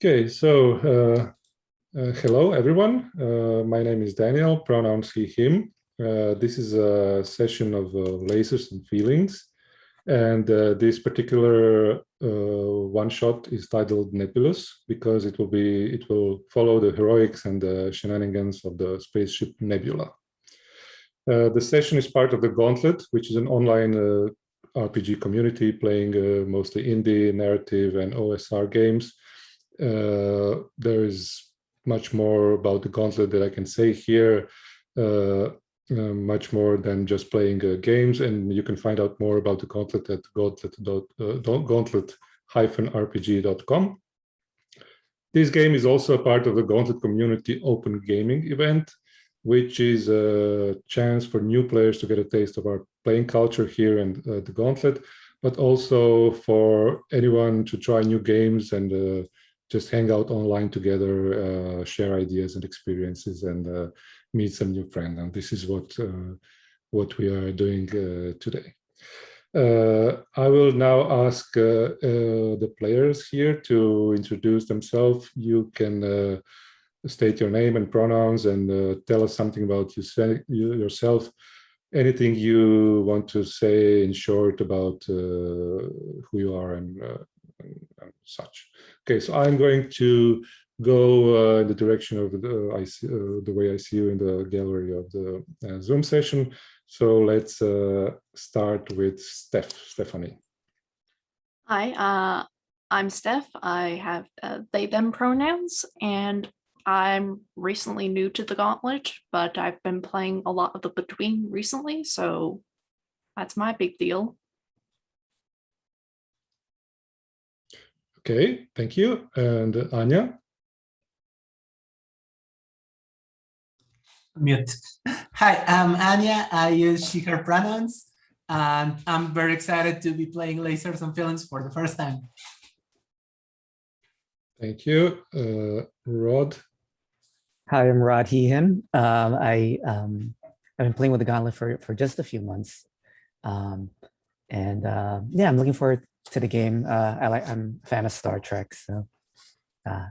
Okay, so hello everyone. My name is Daniel, pronouns he, him. This is a session of lasers and feelings. And this particular one shot is titled Nebulous because it will follow the heroics and the shenanigans of the spaceship Nebula. The session is part of the Gauntlet, which is an online RPG community playing mostly indie, narrative, and OSR games. There is much more about the Gauntlet that I can say here, much more than just playing games, and you can find out more about the Gauntlet at gauntlet-rpg.com. This game is also a part of the Gauntlet Community Open Gaming event, which is a chance for new players to get a taste of our playing culture here in the Gauntlet, but also for anyone to try new games and just hang out online together, share ideas and experiences, and meet some new friends. And this is what we are doing today. I will now ask the players here to introduce themselves. You can state your name and pronouns and tell us something about yourself. Anything you want to say in short about who you are and such. Okay, so I'm going to go in the direction of the way I see you in the gallery of the Zoom session. So let's start with Stephanie. Hi, I'm Steph. I have they, them pronouns, and I'm recently new to the Gauntlet, but I've been playing a lot of the Between recently, so that's my big deal. Okay, thank you. And Anya? Mute. Hi, I'm Anya. I use she, her pronouns, and I'm very excited to be playing Lasers and Feelings for the first time. Thank you. Rod? Hi, I'm Rod, he, him. I've been playing with the Gauntlet for just a few months. Yeah, I'm looking forward to the game. I'm a fan of Star Trek, so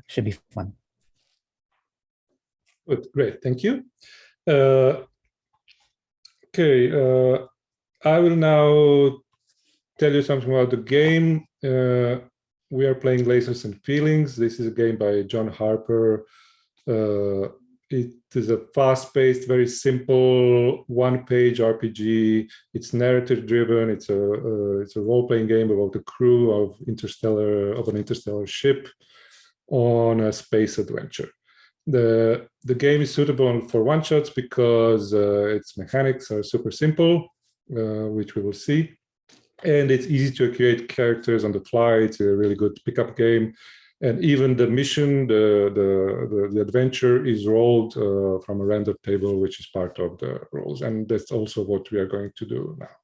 should be fun. Good, great, thank you. Okay, I will now tell you something about the game. We are playing Lasers and Feelings. This is a game by John Harper. It is a fast-paced, very simple one-page RPG. It's narrative-driven. It's a role-playing game about the crew of an interstellar ship on a space adventure. The game is suitable for one-shots because its mechanics are super simple, which we will see, and it's easy to create characters on the fly. It's a really good pickup game. And even the mission, the adventure is rolled from a random table, which is part of the rolls. And that's also what we are going to do now.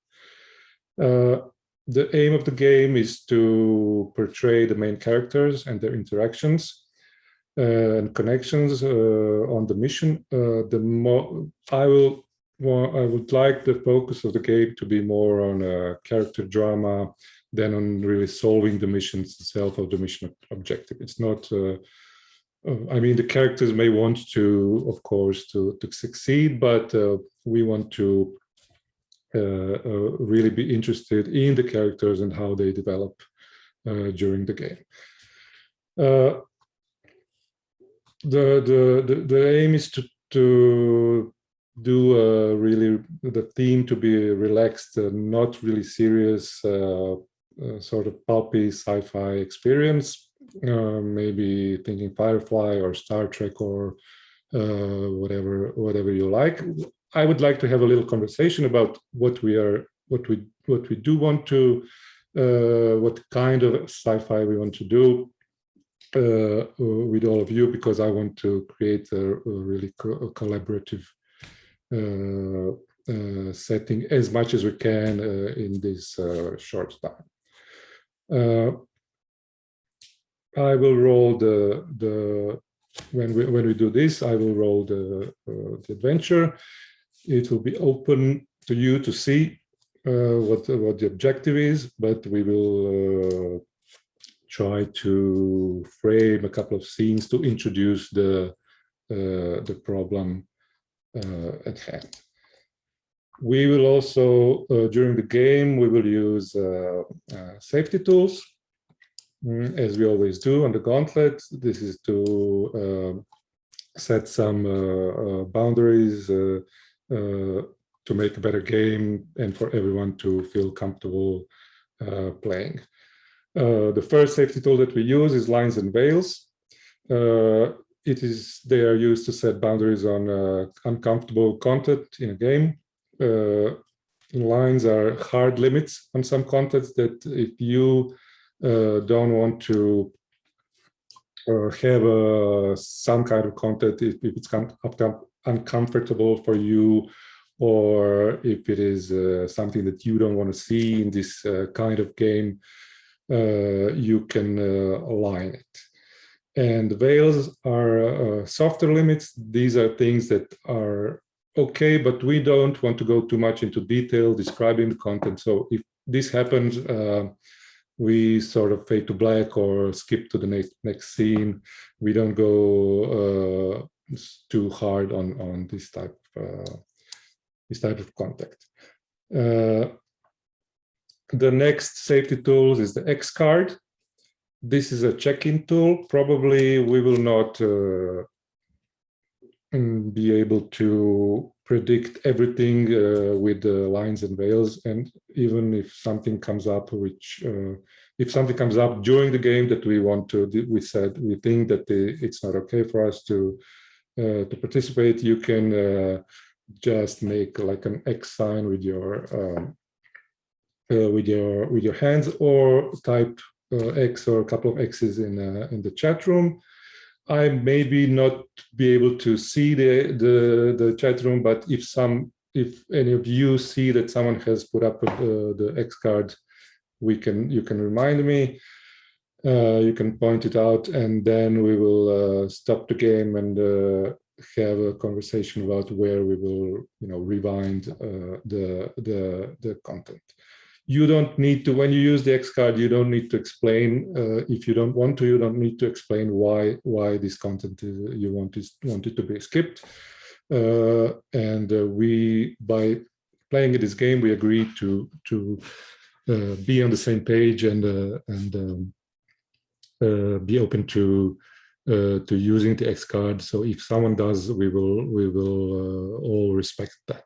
The aim of the game is to portray the main characters and their interactions and connections on the mission. I would like the focus of the game to be more on character drama than on really solving the missions itself or the mission objective. It's not, I mean, the characters may want to, of course, to succeed, but we want to really be interested in the characters and how they develop during the game. The aim is to do really the theme to be relaxed, not really serious, sort of pulpy sci-fi experience, maybe thinking Firefly or Star Trek or whatever you like. I would like to have a little conversation about what we do want to, what kind of sci-fi we want to do with all of you, because I want to create a really collaborative setting as much as we can in this short time. I will roll when we do this, I will roll the adventure. It will be open to you to see what the objective is, but we will try to frame a couple of scenes to introduce the problem at hand. We will also, during the game, we will use safety tools, as we always do on the Gauntlet. This is to set some boundaries to make a better game and for everyone to feel comfortable playing. The first safety tool that we use is lines and veils. They are used to set boundaries on uncomfortable content in a game. Lines are hard limits on some content that if you don't want to have some kind of content, if it's uncomfortable for you, or if it is something that you don't want to see in this kind of game, you can align it. And veils are softer limits. These are things that are okay, but we don't want to go too much into detail describing the content. So if this happens, we sort of fade to black or skip to the next scene. We don't go too hard on this type of content. The next safety tool is the X card. This is a check-in tool. Probably we will not be able to predict everything with the lines and veils, and even if something comes up, if something comes up during the game that we think that it's not okay for us to participate, you can just make like an X sign with your hands, or type X or a couple of X's in the chat room. I maybe not be able to see the chat room, but if any of you see that someone has put up the X card, you can remind me. You can point it out, and then we will stop the game and have a conversation about where we will, rewind the content. You don't need to, when you use the X card, you don't need to explain. If you don't want to, you don't need to explain why this content you want it to be skipped. And by playing this game, we agree to be on the same page and be open to using the X card. So if someone does, we will all respect that.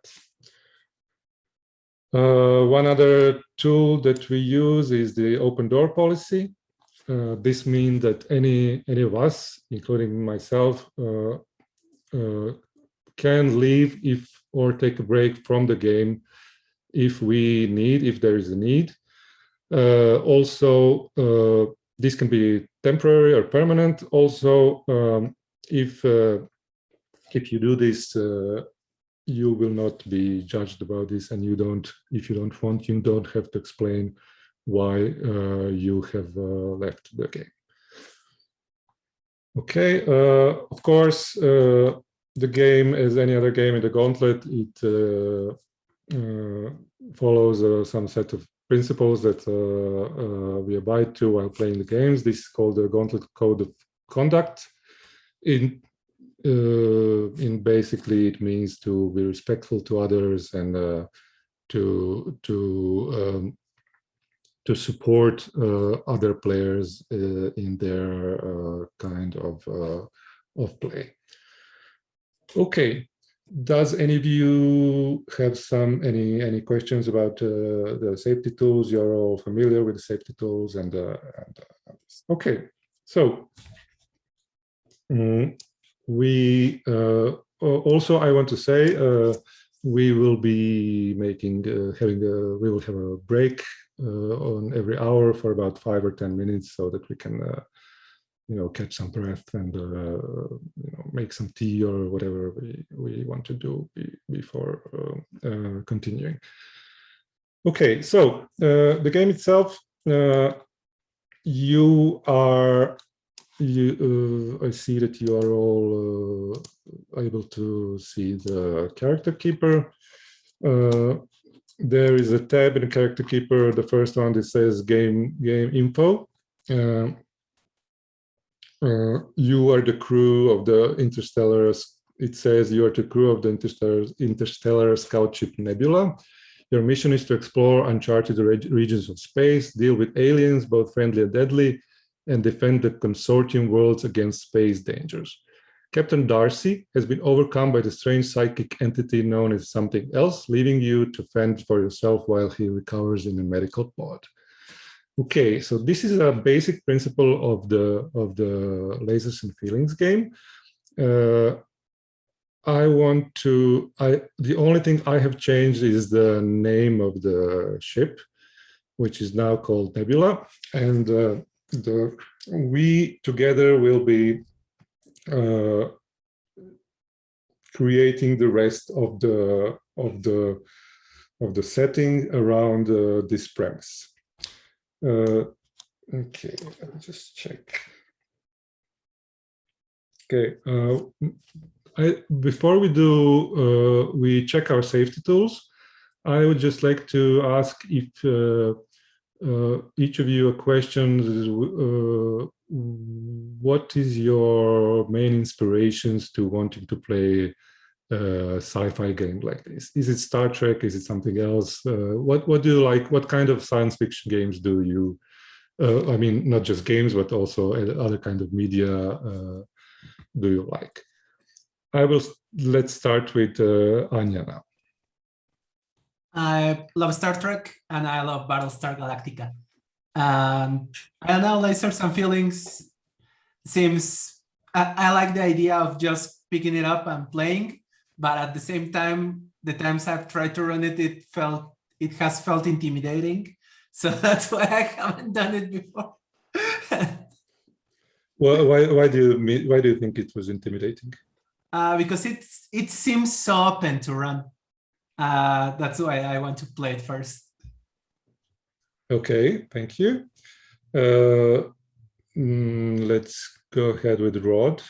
One other tool that we use is the open door policy. This means that any of us, including myself, can leave or take a break from the game if there is a need. Also, this can be temporary or permanent. Also, if you do this, you will not be judged about this, and if you don't want, you don't have to explain why you have left the game. Okay, of course, the game, as any other game in the Gauntlet, it follows some set of principles that we abide to while playing the games. This is called the Gauntlet Code of Conduct. Basically, it means to be respectful to others and to support other players in their kind of play. Okay, does any of you have any questions about the safety tools? You're all familiar with the safety tools and okay, so. We also, I want to say, we will be we will have a break on every hour for about 5 or 10 minutes, so that we can, catch some breath and make some tea or whatever we want to do before continuing. Okay, so the game itself, I see that you are all able to see the character keeper. There is a tab in the character keeper. The first one that says game info. you are the crew of the Interstellar. It says you are the crew of the Interstellar scout ship Nebula. Your mission is to explore uncharted regions of space, deal with aliens, both friendly and deadly, and defend the consortium worlds against space dangers. Captain Darcy has been overcome by the strange psychic entity known as something else, leaving you to fend for yourself while he recovers in a medical pod. Okay, so this is a basic principle of the Lasers and Feelings game. The only thing I have changed is the name of the ship, which is now called Nebula, and we together will be creating the rest of the setting around this premise. Okay, I'll just check. Okay, before we do, we check our safety tools. I would just like to ask if each of you a question. What is your main inspirations to wanting to play a sci-fi game like this? Is it Star Trek? Is it something else? What do you like? What kind of science fiction games do you? I mean, not just games, but also other kind of media do you like? Let's start with Anya now. I love Star Trek and I love Battlestar Galactica. I don't know, Lasers and Feelings seems, I like the idea of just picking it up and playing, but at the same time, the times I've tried to run it, it has felt intimidating. So that's why I haven't done it before. Well, why do you think it was intimidating? Because it seems so open to run. That's why I want to play it first. Okay, thank you. Let's go ahead with Rod.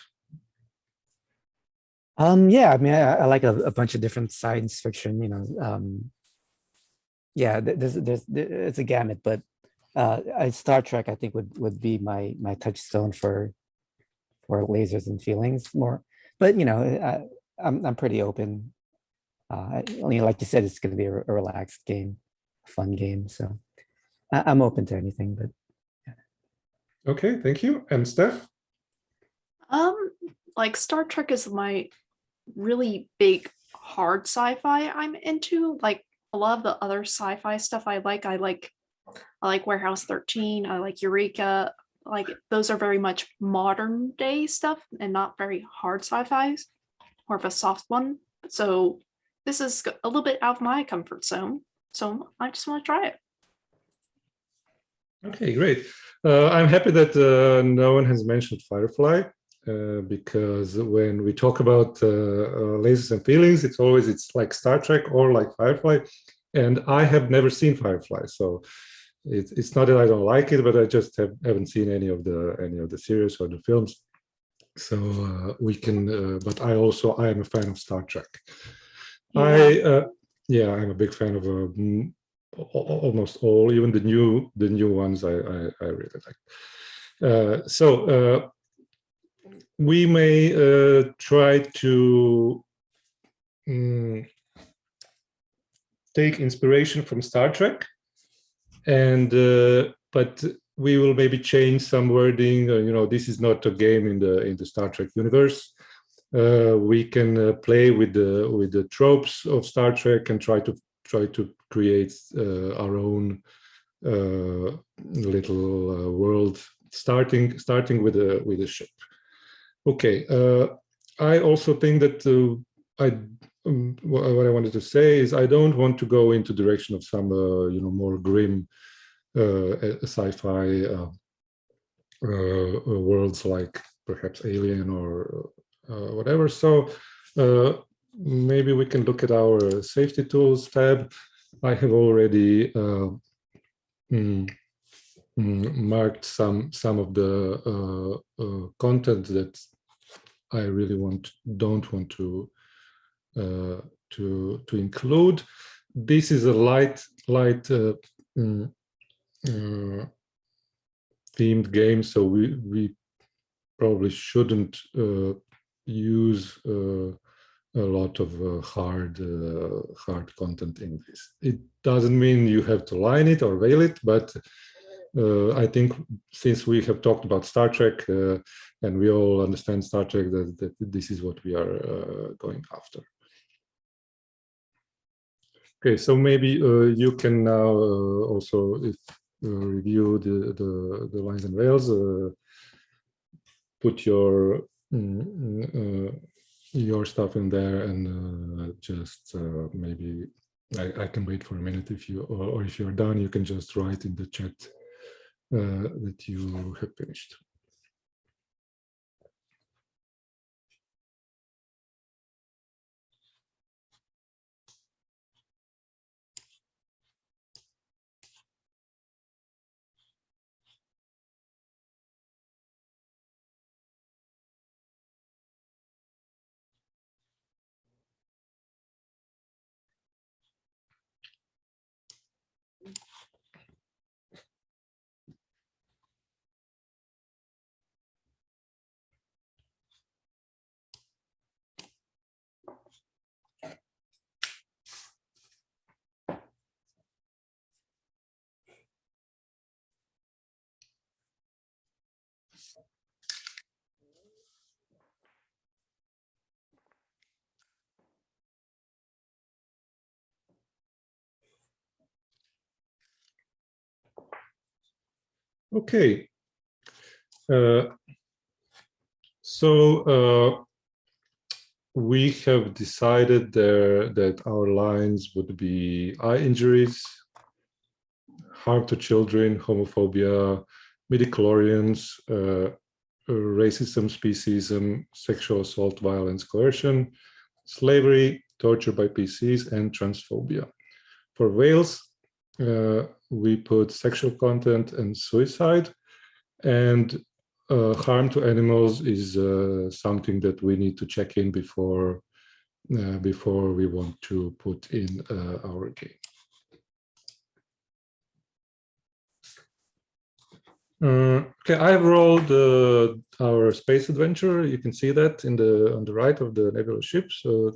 Yeah, I mean, I like a bunch of different science fiction, yeah, it's a gamut, but Star Trek, I think, would be my touchstone for Lasers and Feelings more. But I'm pretty open. Like you said, it's going to be a relaxed game, a fun game. So I'm open to anything. But yeah. Okay, thank you. And Steph? Like Star Trek is my really big hard sci-fi I'm into. Like a lot of the other sci-fi stuff I like Warehouse 13, I like Eureka. Like those are very much modern day stuff and not very hard sci-fis, more of a soft one. So this is a little bit out of my comfort zone. So I just want to try it. Okay, great. I'm happy that no one has mentioned Firefly, because when we talk about Lasers and Feelings, it's like Star Trek or like Firefly, and I have never seen Firefly, so it's not that I don't like it, but I just haven't seen any of the series or the films. So we can, but I am a fan of Star Trek. Yeah. I'm a big fan of almost all, even the new ones. I really like. So we may try to take inspiration from Star Trek, and but we will maybe change some wording. This is not a game in the Star Trek universe. We can play with the tropes of Star Trek and try to create our own little world, starting with a ship. Okay. I also think that what I wanted to say is I don't want to go into direction of some more grim sci-fi worlds like perhaps Alien or whatever. So maybe we can look at our safety tools tab. I have already marked some of the content that I really don't want to include. This is a light themed game, so we probably shouldn't use a lot of hard content in this. It doesn't mean you have to line it or veil it, but I think since we have talked about Star Trek and we all understand Star Trek, that this is what we are going after. Okay, so maybe you can now also review the lines and veils, put your stuff in there, and just maybe I can wait for a minute if you, or if you're done, you can just write in the chat that you have finished. Okay. So we have decided there that our lines would be eye injuries, harm to children, homophobia, midichlorians, racism, speciesism, sexual assault, violence, coercion, slavery, torture by PCs, and transphobia. For veils, we put sexual content and suicide, and harm to animals is something that we need to check in before we want to put in our game. Okay, I've rolled our space adventure. You can see that on the right of the Nebulous ship. So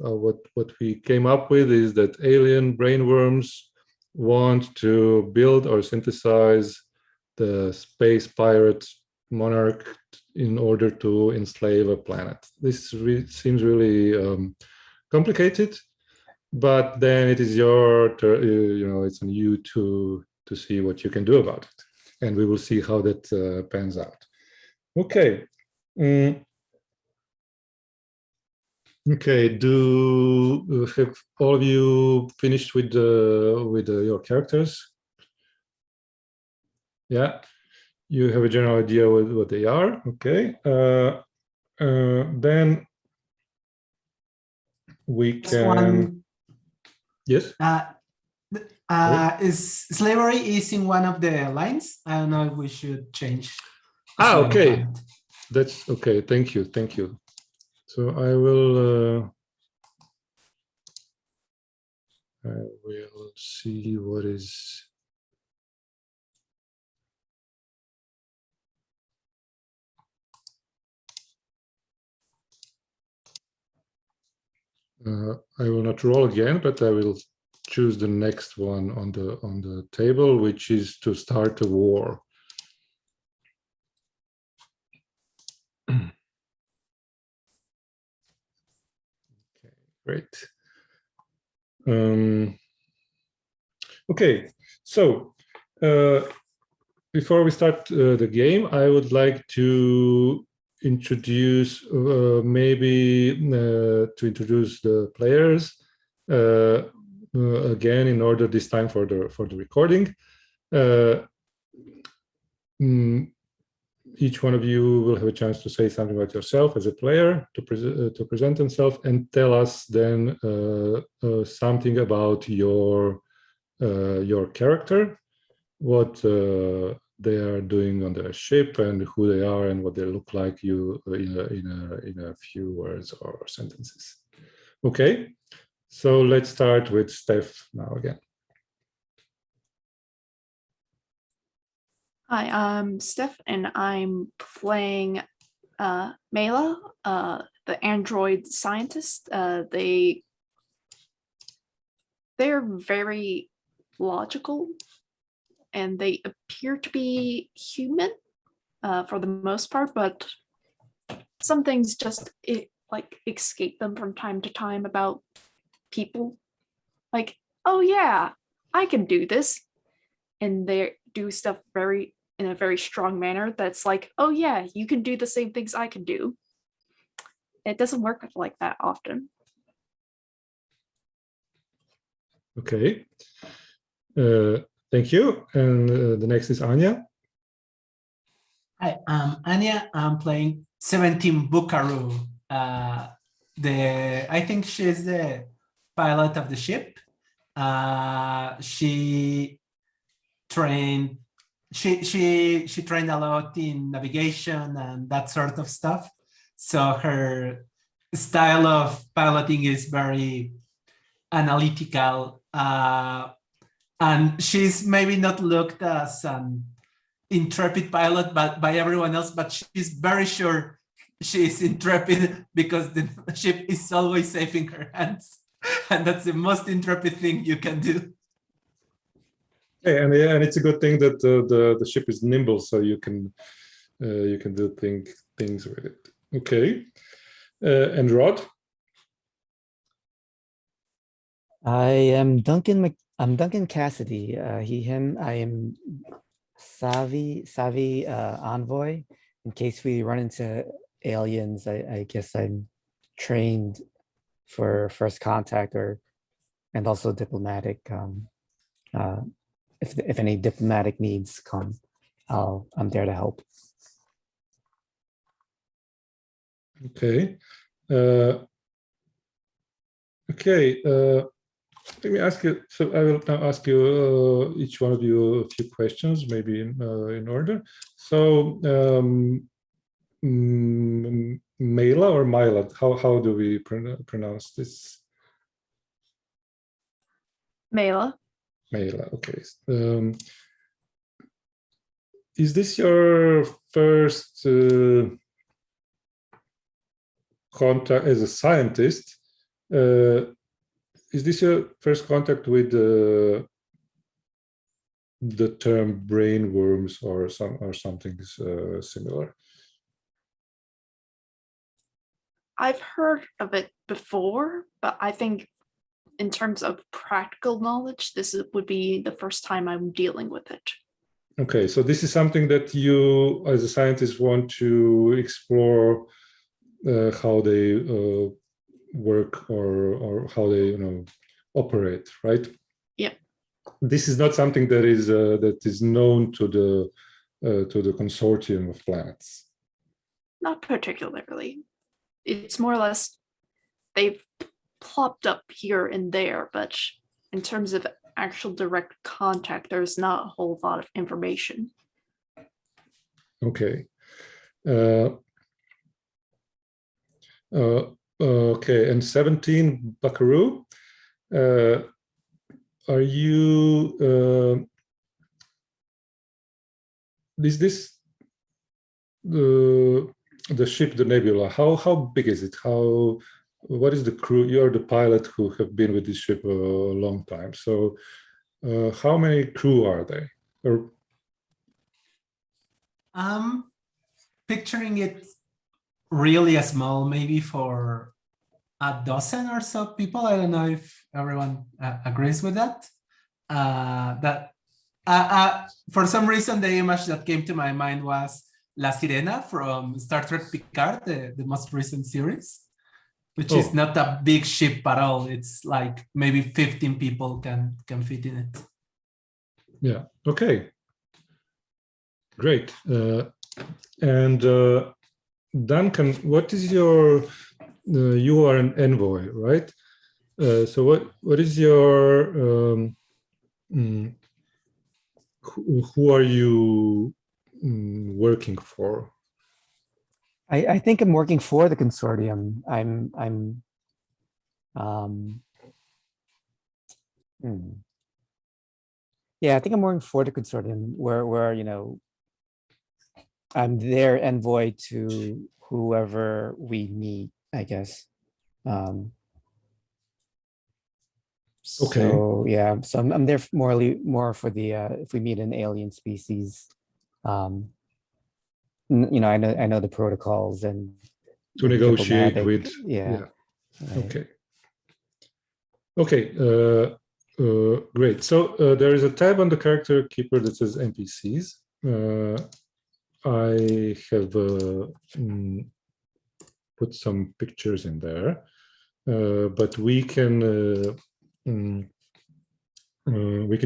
what we came up with is that alien brainworms want to build or synthesize the space pirate monarch in order to enslave a planet. This seems really complicated, but then it is your turn. It's on you to see what you can do about it. And we will see how that pans out. Okay. Okay. Have all of you finished with your characters? Yeah. You have a general idea what they are. Okay. Then we can. Yes. Is slavery is in one of the lines? I don't know if we should change. Okay. That's okay. Thank you. Thank you. So I will see what is. I will not roll again, but I will choose the next one on the table, which is to start a war. Okay, great. Okay, so before we start the game, I would like to introduce introduce the players again, in order this time for the recording. Each one of you will have a chance to say something about yourself as a player, to present themselves, and tell us then something about your character, what they are doing on their ship, and who they are, and what they look like you in a few words or sentences. Okay, so let's start with Steph now again. Hi, I'm Steph, and I'm playing Mela, the android scientist. They're very logical, and they appear to be human for the most part, but some things just like escape them from time to time about people. Like, oh yeah, I can do this, and they do stuff in a very strong manner that's like, oh yeah, you can do the same things I can do. It doesn't work like that often. Okay. Thank you. And the next is Anya. Hi, I'm Anya. I'm playing 17 Buckaroo. I think she's the pilot of the ship. She trained she trained a lot in navigation and that sort of stuff. So her style of piloting is very analytical, and she's maybe not looked as an intrepid pilot but by everyone else, but she's very sure she's intrepid because the ship is always safe in her hands, and that's the most intrepid thing you can do. Yeah, and it's a good thing that the ship is nimble, so you can do things with it. Okay. And Rod. I'm Duncan Cassidy. He, him. I am savvy envoy. In case we run into aliens, I guess I'm trained for first contact and also diplomatic. Uh, if any diplomatic needs come, I'm there to help. Okay. Okay. Let me ask you. So I will now ask you each one of you a few questions, maybe in order. So Mela or Mila? How do we pronounce this? Mela. Mela. Okay. Is this your first contact as a scientist? Is this your first contact with the term brain worms or something similar? I've heard of it before, but I think in terms of practical knowledge, would be the first time I'm dealing with it. Okay, so this is something that you, as a scientist, want to explore how they work or how they operate, right? Yep. This is not something that is known to the consortium of planets. Not particularly. It's more or less they've plopped up here and there, but in terms of actual direct contact, there's not a whole lot of information. Okay. Okay, and 17 Buckaroo. Are you? Is this the ship, the Nebula? How big is it? What is the crew? You're the pilot who have been with this ship a long time. So, how many crew are they? Or I'm picturing it really small, maybe for a dozen or so people. I don't know if everyone agrees with that. For some reason, the image that came to my mind was La Sirena from Star Trek Picard, the most recent series, which is not a big ship at all. It's like maybe 15 people can fit in it. Yeah. Okay. Great. And Duncan, what is your? You are an envoy, right? So what is your? Who are you working for? I think I'm working for the consortium. Yeah, I think I'm working for the consortium where I'm their envoy to whoever we meet, I guess. Okay. So yeah, so I'm there more for the if we meet an alien species, you know, I know the protocols and To the negotiate diplomatic, with, yeah. Right. Okay. Okay, great. So there is a tab on the character keeper that says NPCs. I have put some pictures in there, but we can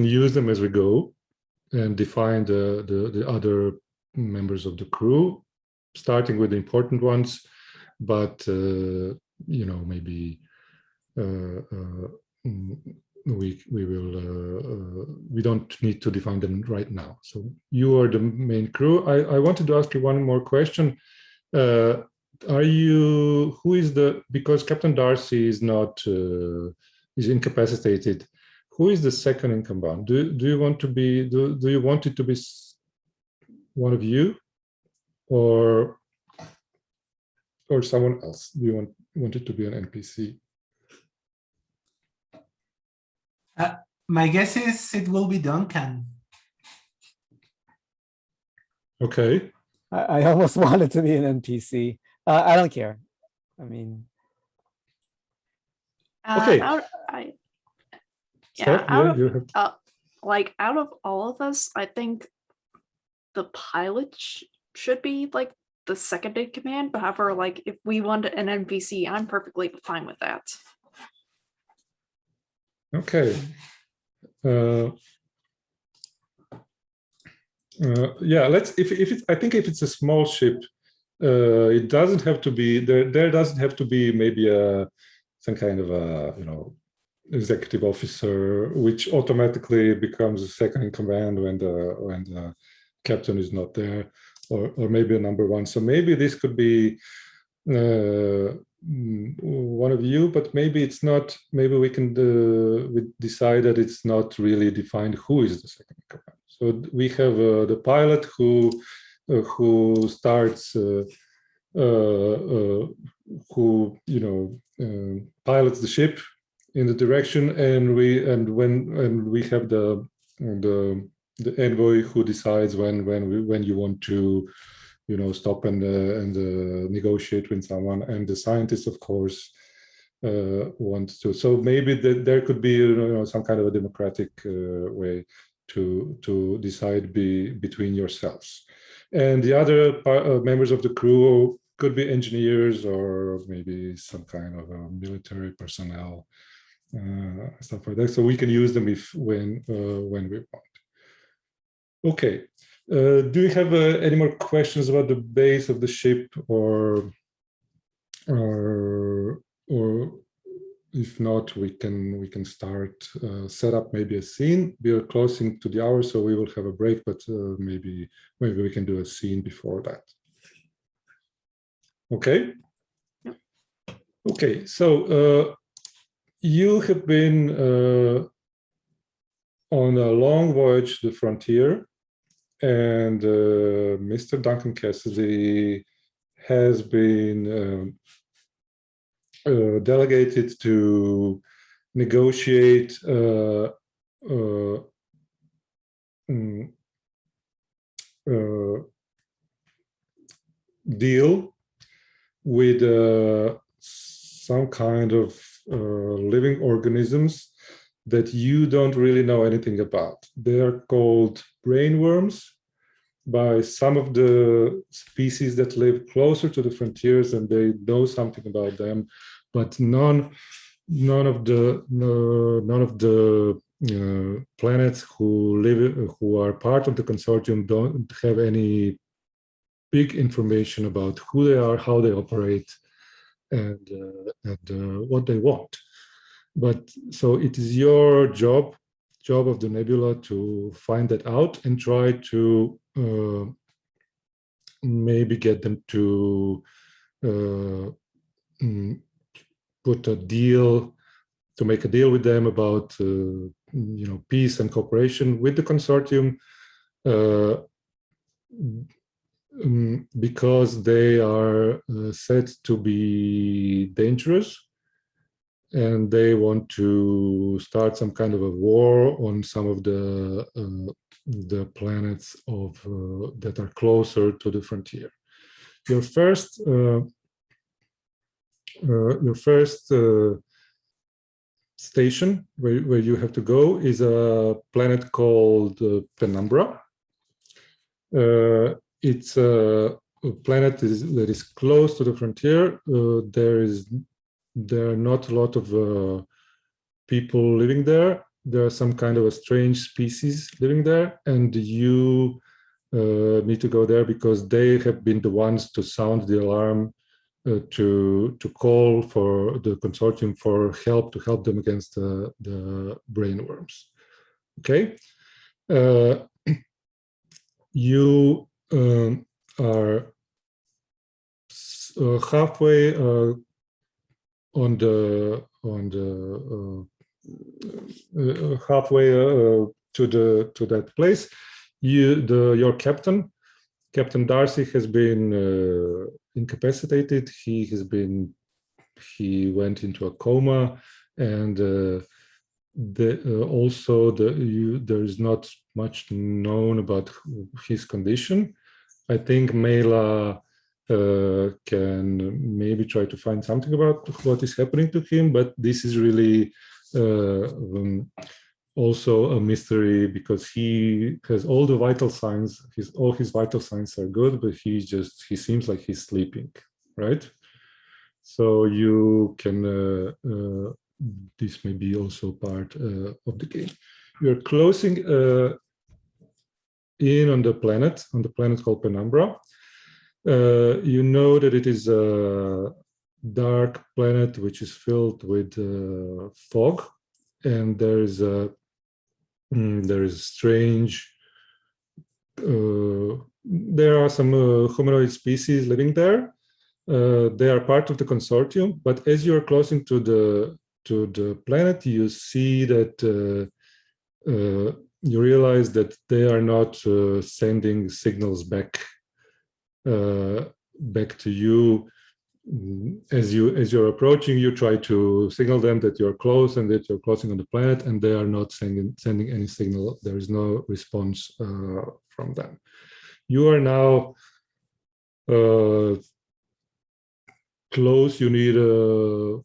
use them as we go and define the other members of the crew, starting with the important ones, but you know, maybe we don't need to define them right now. So you are the main crew. I wanted to ask you one more question. Because Captain Darcy is not is incapacitated, who is the second in command? Do you want to be do you want it to be one of you or someone else? Do you want it to be an NPC? My guess is it will be Duncan. Okay. I almost want it to be an NPC. I don't care. I mean, Okay. Out of all of us, I think the pilot should be like the second in command. But however, like if we want an NPC, I'm perfectly fine with that. Okay. Yeah, let's. If it's, I think if it's a small ship, it doesn't have to be there. There doesn't have to be maybe some kind of a executive officer, which automatically becomes a second in command when the captain is not there, or maybe a number one. So maybe this could be one of you, but maybe it's not. Maybe we can decide that it's not really defined who is the second in command. So we have the pilot who starts, who pilots the ship in the direction, and we have the envoy who decides when you want to stop and negotiate with someone, and the scientist, of course, wants to. So maybe there could be some kind of a democratic way to decide between yourselves, and the other members of the crew could be engineers or maybe some kind of military personnel, stuff like that. So we can use them when we want. Okay. Do you have any more questions about the base of the ship, or if not, we can start set up maybe a scene. We are closing to the hour, so we will have a break, but maybe we can do a scene before that. Okay. Yep. Okay. So you have been on a long voyage to the frontier, and Mr. Duncan Cassidy has been delegated to negotiate deal with some kind of living organisms that you don't really know anything about. They are called brainworms by some of the species that live closer to the frontiers, and they know something about them, but none of the planets who are part of the consortium don't have any big information about who they are, how they operate, and what they want. But so it is your job of the Nebula to find that out and try to maybe get them to put a deal, to make a deal with them about peace and cooperation with the consortium. because they are said to be dangerous, and they want to start some kind of a war on some of the planets of that are closer to the frontier. Your first station where you have to go is a planet called Penumbra. It's a planet that is close to the frontier. There are not a lot of people living there. There are some kind of a strange species living there, and you need to go there because they have been the ones to sound the alarm to call for the consortium for help, to help them against the brainworms. Okay. You are halfway halfway to that place. Your captain Darcy has been incapacitated. He went into a coma, and there is not much known about his condition. I think Mela can maybe try to find something about what is happening to him, but this is really also a mystery because he has all the vital signs. All his vital signs are good, but he seems like he's sleeping, right? So you can this may be also part of the game. You're closing in on the planet called Penumbra. You know that it is a dark planet which is filled with fog, and there is strange. There are some humanoid species living there. They are part of the consortium, but as you are closing to the planet, you see that you realize that they are not sending signals back to you. As you're approaching, you try to signal them that you're close and that you're closing on the planet, and they are not sending any signal. There is no response from them. You are now close. You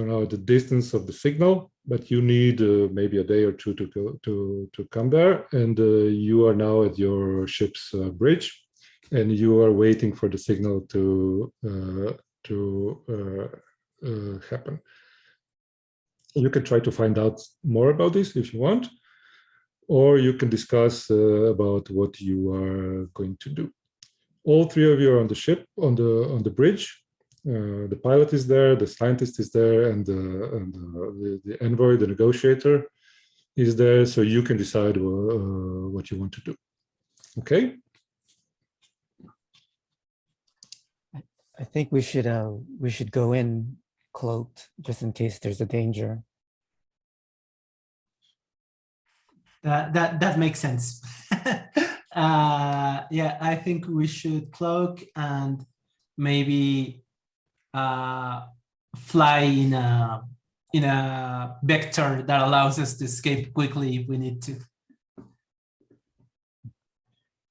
are now at the distance of the signal, but you need maybe a day or two to come there, and you are now at your ship's bridge, and you are waiting for the signal to happen. You can try to find out more about this if you want, or you can discuss about what you are going to do. All three of you are on the ship, on the bridge. The pilot is there, the scientist is there, and the envoy, the negotiator, is there. So you can decide what you want to do. Okay. I think we should go in cloaked just in case there's a danger. That makes sense. Yeah, I think we should cloak and maybe fly in a vector that allows us to escape quickly if we need to.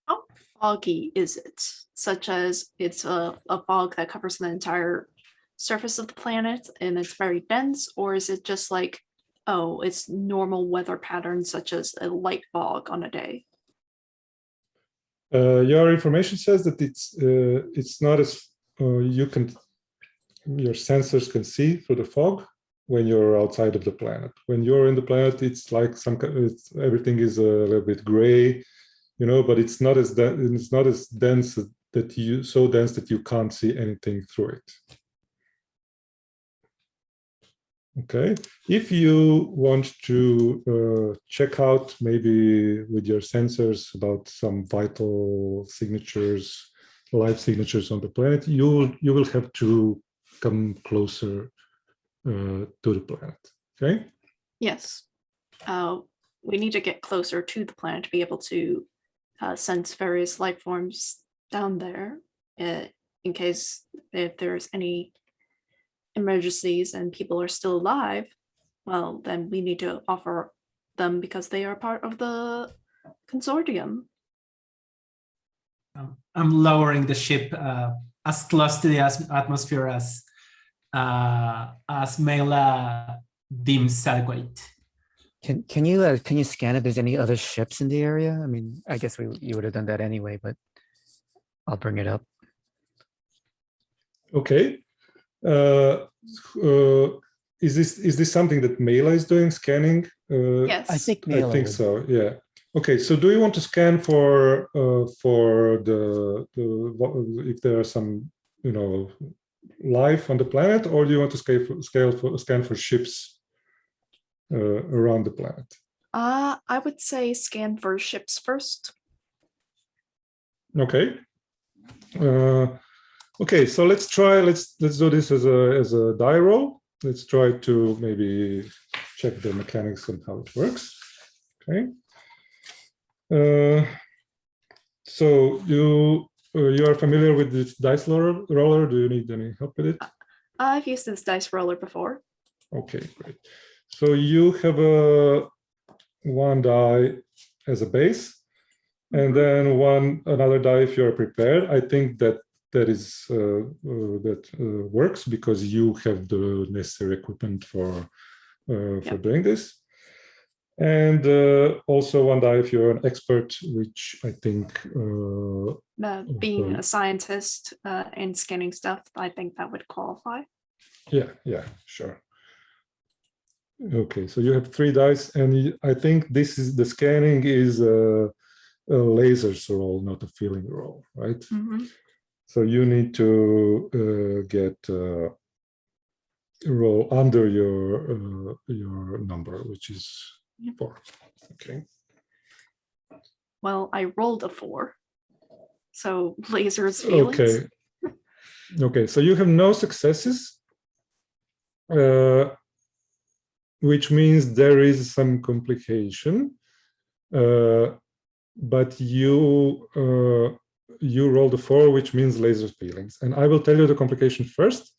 How foggy is it? Such as it's a fog that covers the entire surface of the planet and it's very dense, or is it just like, oh, it's normal weather patterns such as a light fog on a day? Your information says that it's not as your sensors can see through the fog when you're outside of the planet. When you're in the planet, it's like everything is a little bit gray, but it's not as dense that you can't see anything through it. Okay, if you want to check out maybe with your sensors about some vital signatures, life signatures on the planet, you will have to come closer to the planet. Okay. Yes. We need to get closer to the planet to be able to sense various life forms down there in case if there's any emergencies and people are still alive. Well, then we need to offer them because they are part of the consortium. I'm lowering the ship as close to the atmosphere as Mela deems adequate. Can you scan if there's any other ships in the area? I mean, I guess you would have done that anyway, but I'll bring it up. Okay. Is this something that Mela is doing, scanning? Yes. I think Mela I think would. so. Yeah. Okay. So, do you want to scan for the if there are some life on the planet, or do you want to scan for ships around the planet? I would say scan for ships first. Okay. Okay. So let's try. Let's do this as a die roll. Let's try to maybe check the mechanics and how it works. Okay. So you are familiar with this dice roller? Do you need any help with it? I've used this dice roller before. Okay, great. So you have a one die as a base, and then another die if you are prepared. I think that works because you have the necessary equipment for doing this. And also one die if you're an expert, which I think being a scientist and scanning stuff, I think that would qualify. Yeah, sure. Okay, so you have 3 dice, and I think the scanning is a lasers roll, not a feeling roll, right? Mm-hmm. So you need to get a roll under your number, which is 4. Okay. Well, I rolled a 4. So lasers feelings. Okay, so you have no successes, which means there is some complication, but you rolled a 4, which means laser feelings. And I will tell you the complication first,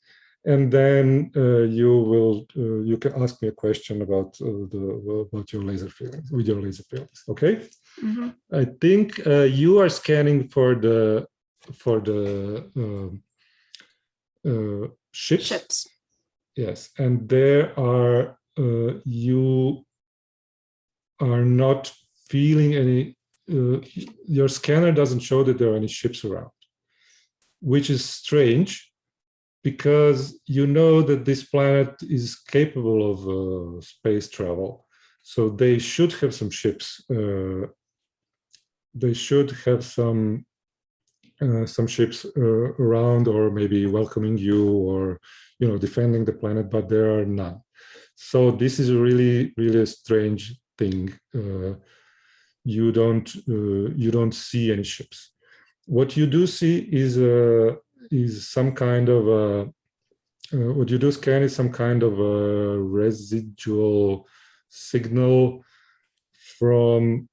and then you can ask me a question about your laser feelings, with your laser feelings. Okay. Mm-hmm. I think you are scanning for the ships. Yes, and there are you are not feeling any. Your scanner doesn't show that there are any ships around, which is strange, because you know that this planet is capable of space travel, so they should have some ships. They should have some ships around, or maybe welcoming you, or defending the planet, but there are none. So this is really a strange thing. You don't see any ships. What you do see is some kind of what you do scan is some kind of a residual signal from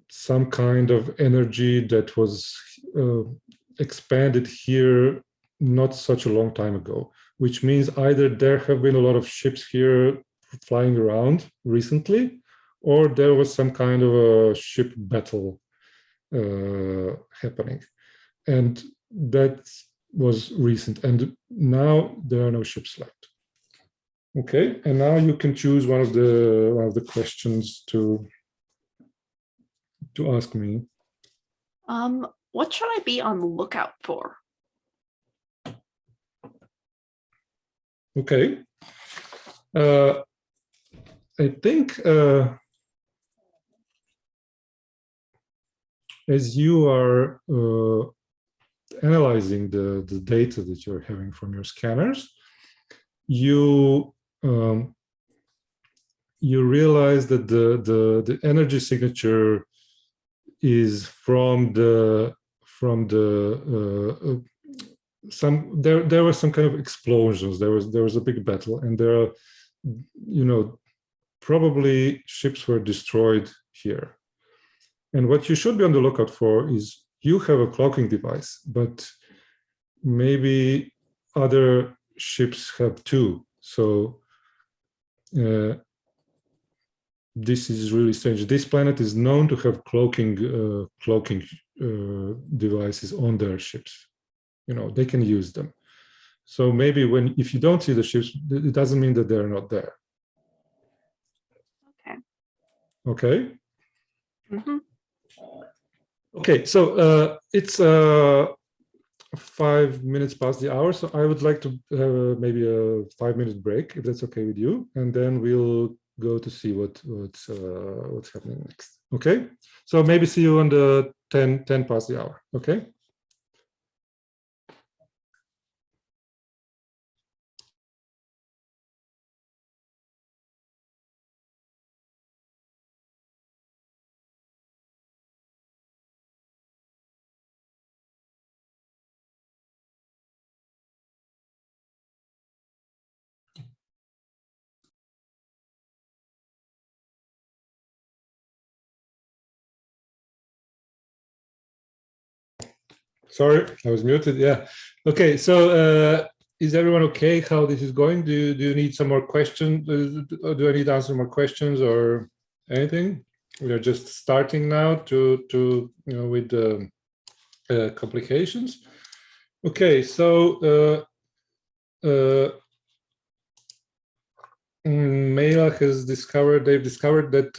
some kind of energy that was expanded here not such a long time ago, which means either there have been a lot of ships here flying around recently, or there was some kind of a ship battle happening, and that was recent, and now there are no ships left. Okay, and now you can choose one of the questions to ask me. What should I be on the lookout for? Okay. I think as you are analyzing the data that you're having from your scanners, you realize that the energy signature is from there were some kind of explosions. There was a big battle, and there are, probably ships were destroyed here. And what you should be on the lookout for is you have a cloaking device, but maybe other ships have too. So this is really strange. This planet is known to have cloaking devices on their ships. You know, they can use them. So maybe if you don't see the ships, it doesn't mean that they're not there. Okay. Okay. Mm-hmm. Okay. So it's 5 minutes past the hour. So I would like to have maybe a 5-minute break, if that's okay with you, and then we'll go to see what's happening next. Okay. So maybe see you on the 10 past the hour. Okay. Sorry, I was muted. Yeah. Okay. So is everyone okay how this is going? Do you need some more questions? Do I need to answer more questions or anything? We are just starting now to with the complications. Okay. So Mela has discovered. They've discovered that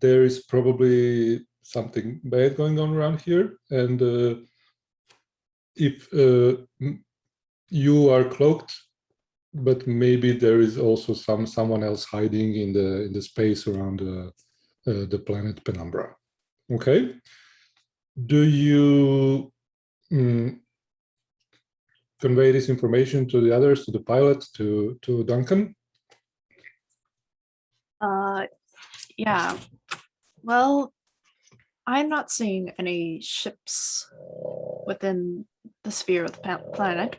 there is probably something bad going on around here, and if you are cloaked, but maybe there is also someone else hiding in the space around the planet Penumbra. Okay. Do you convey this information to the others, to the pilot, to Duncan? Yeah. Well, I'm not seeing any ships within the sphere of the planet.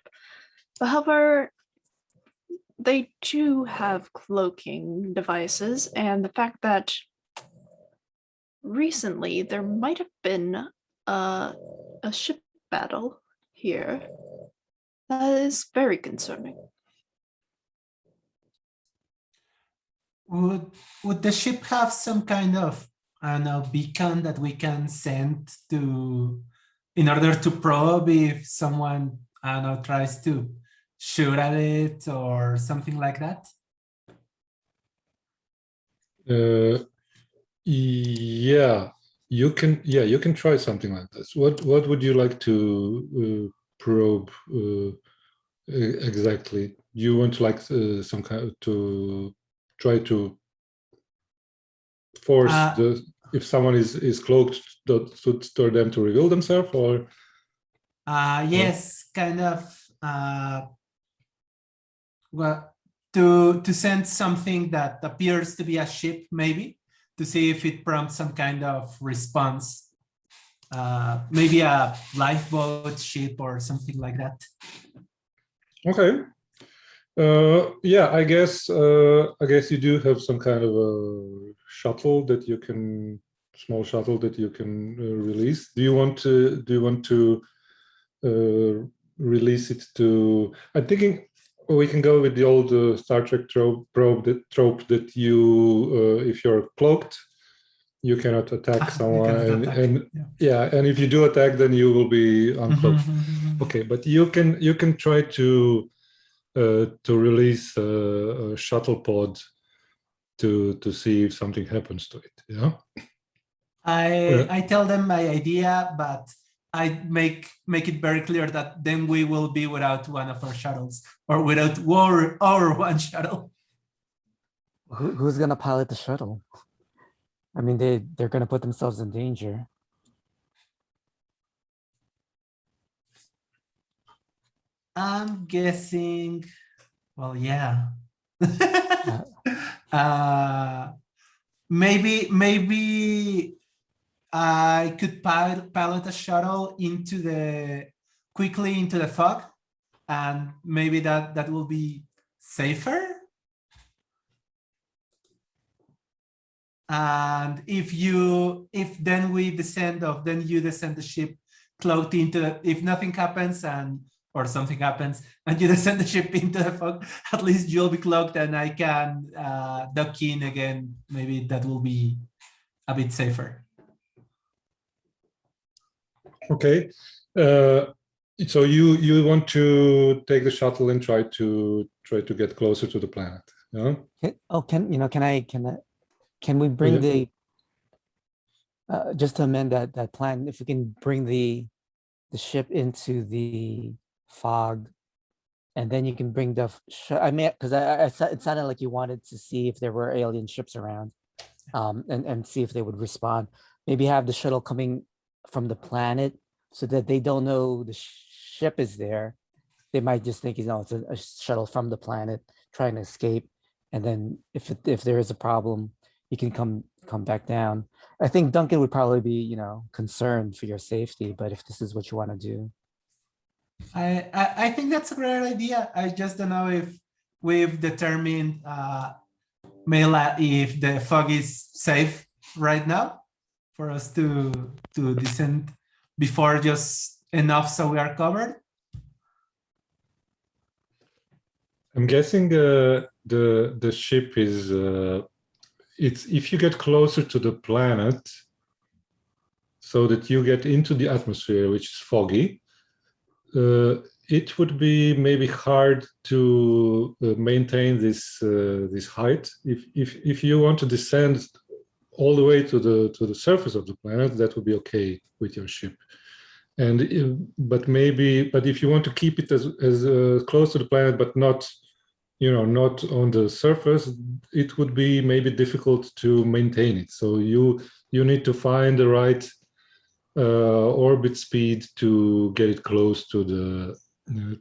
But however, they do have cloaking devices, and the fact that recently there might have been a ship battle here, that is very concerning. Would the ship have some kind of, I don't know, beacon that we can send to, in order to probe if someone, I don't know, tries to shoot at it or something like that? Yeah, you can. Yeah, you can try something like this. What would you like to probe exactly? Do you want like some kind to try to force if someone is cloaked for them to reveal themselves, or yes, kind of well, to send something that appears to be a ship, maybe, to see if it prompts some kind of response, maybe a lifeboat ship or something like that. okay. Yeah, I guess you do have some kind of a shuttle that you can, small shuttle that you can release. Do you want to release it to? I'm thinking we can go with the old Star Trek trope that you, if you're cloaked, you cannot attack someone, and if you do attack, then you will be uncloaked. Okay, but you can try to release a shuttle pod to see if something happens to it. Yeah. I tell them my idea, but I make it very clear that then we will be without one of our shuttles, or without our one shuttle. Who's gonna pilot the shuttle? I mean, they're gonna put themselves in danger. I'm guessing. Well, yeah. Maybe I could pilot a shuttle quickly into the fog, and maybe that will be safer. And if then we descend then you descend the ship cloaked into, if nothing happens or something happens and you descend the ship into the fog, at least you'll be cloaked and I can duck in again. Maybe that will be a bit safer. Okay. So you want to take the shuttle and try to get closer to the planet, yeah? Can we bring yeah. just to amend that plan, if we can bring the ship into the fog, and then you can bring I mean, because it sounded like you wanted to see if there were alien ships around, and see if they would respond. Maybe have the shuttle coming from the planet so that they don't know the ship is there. They might just think, it's a shuttle from the planet trying to escape. And then if there is a problem, you can come back down. I think Duncan would probably be, concerned for your safety, but if this is what you want to do. I think that's a great idea. I just don't know if we've determined if the fog is safe right now for us to descend before, just enough so we are covered. I'm guessing the ship is it's if you get closer to the planet, so that you get into the atmosphere, which is foggy, it would be maybe hard to maintain this height. If you want to descend all the way to the surface of the planet, that would be okay with your ship. And but if you want to keep it as close to the planet, but not on the surface, it would be maybe difficult to maintain it. So you need to find the right orbit speed to get it close to the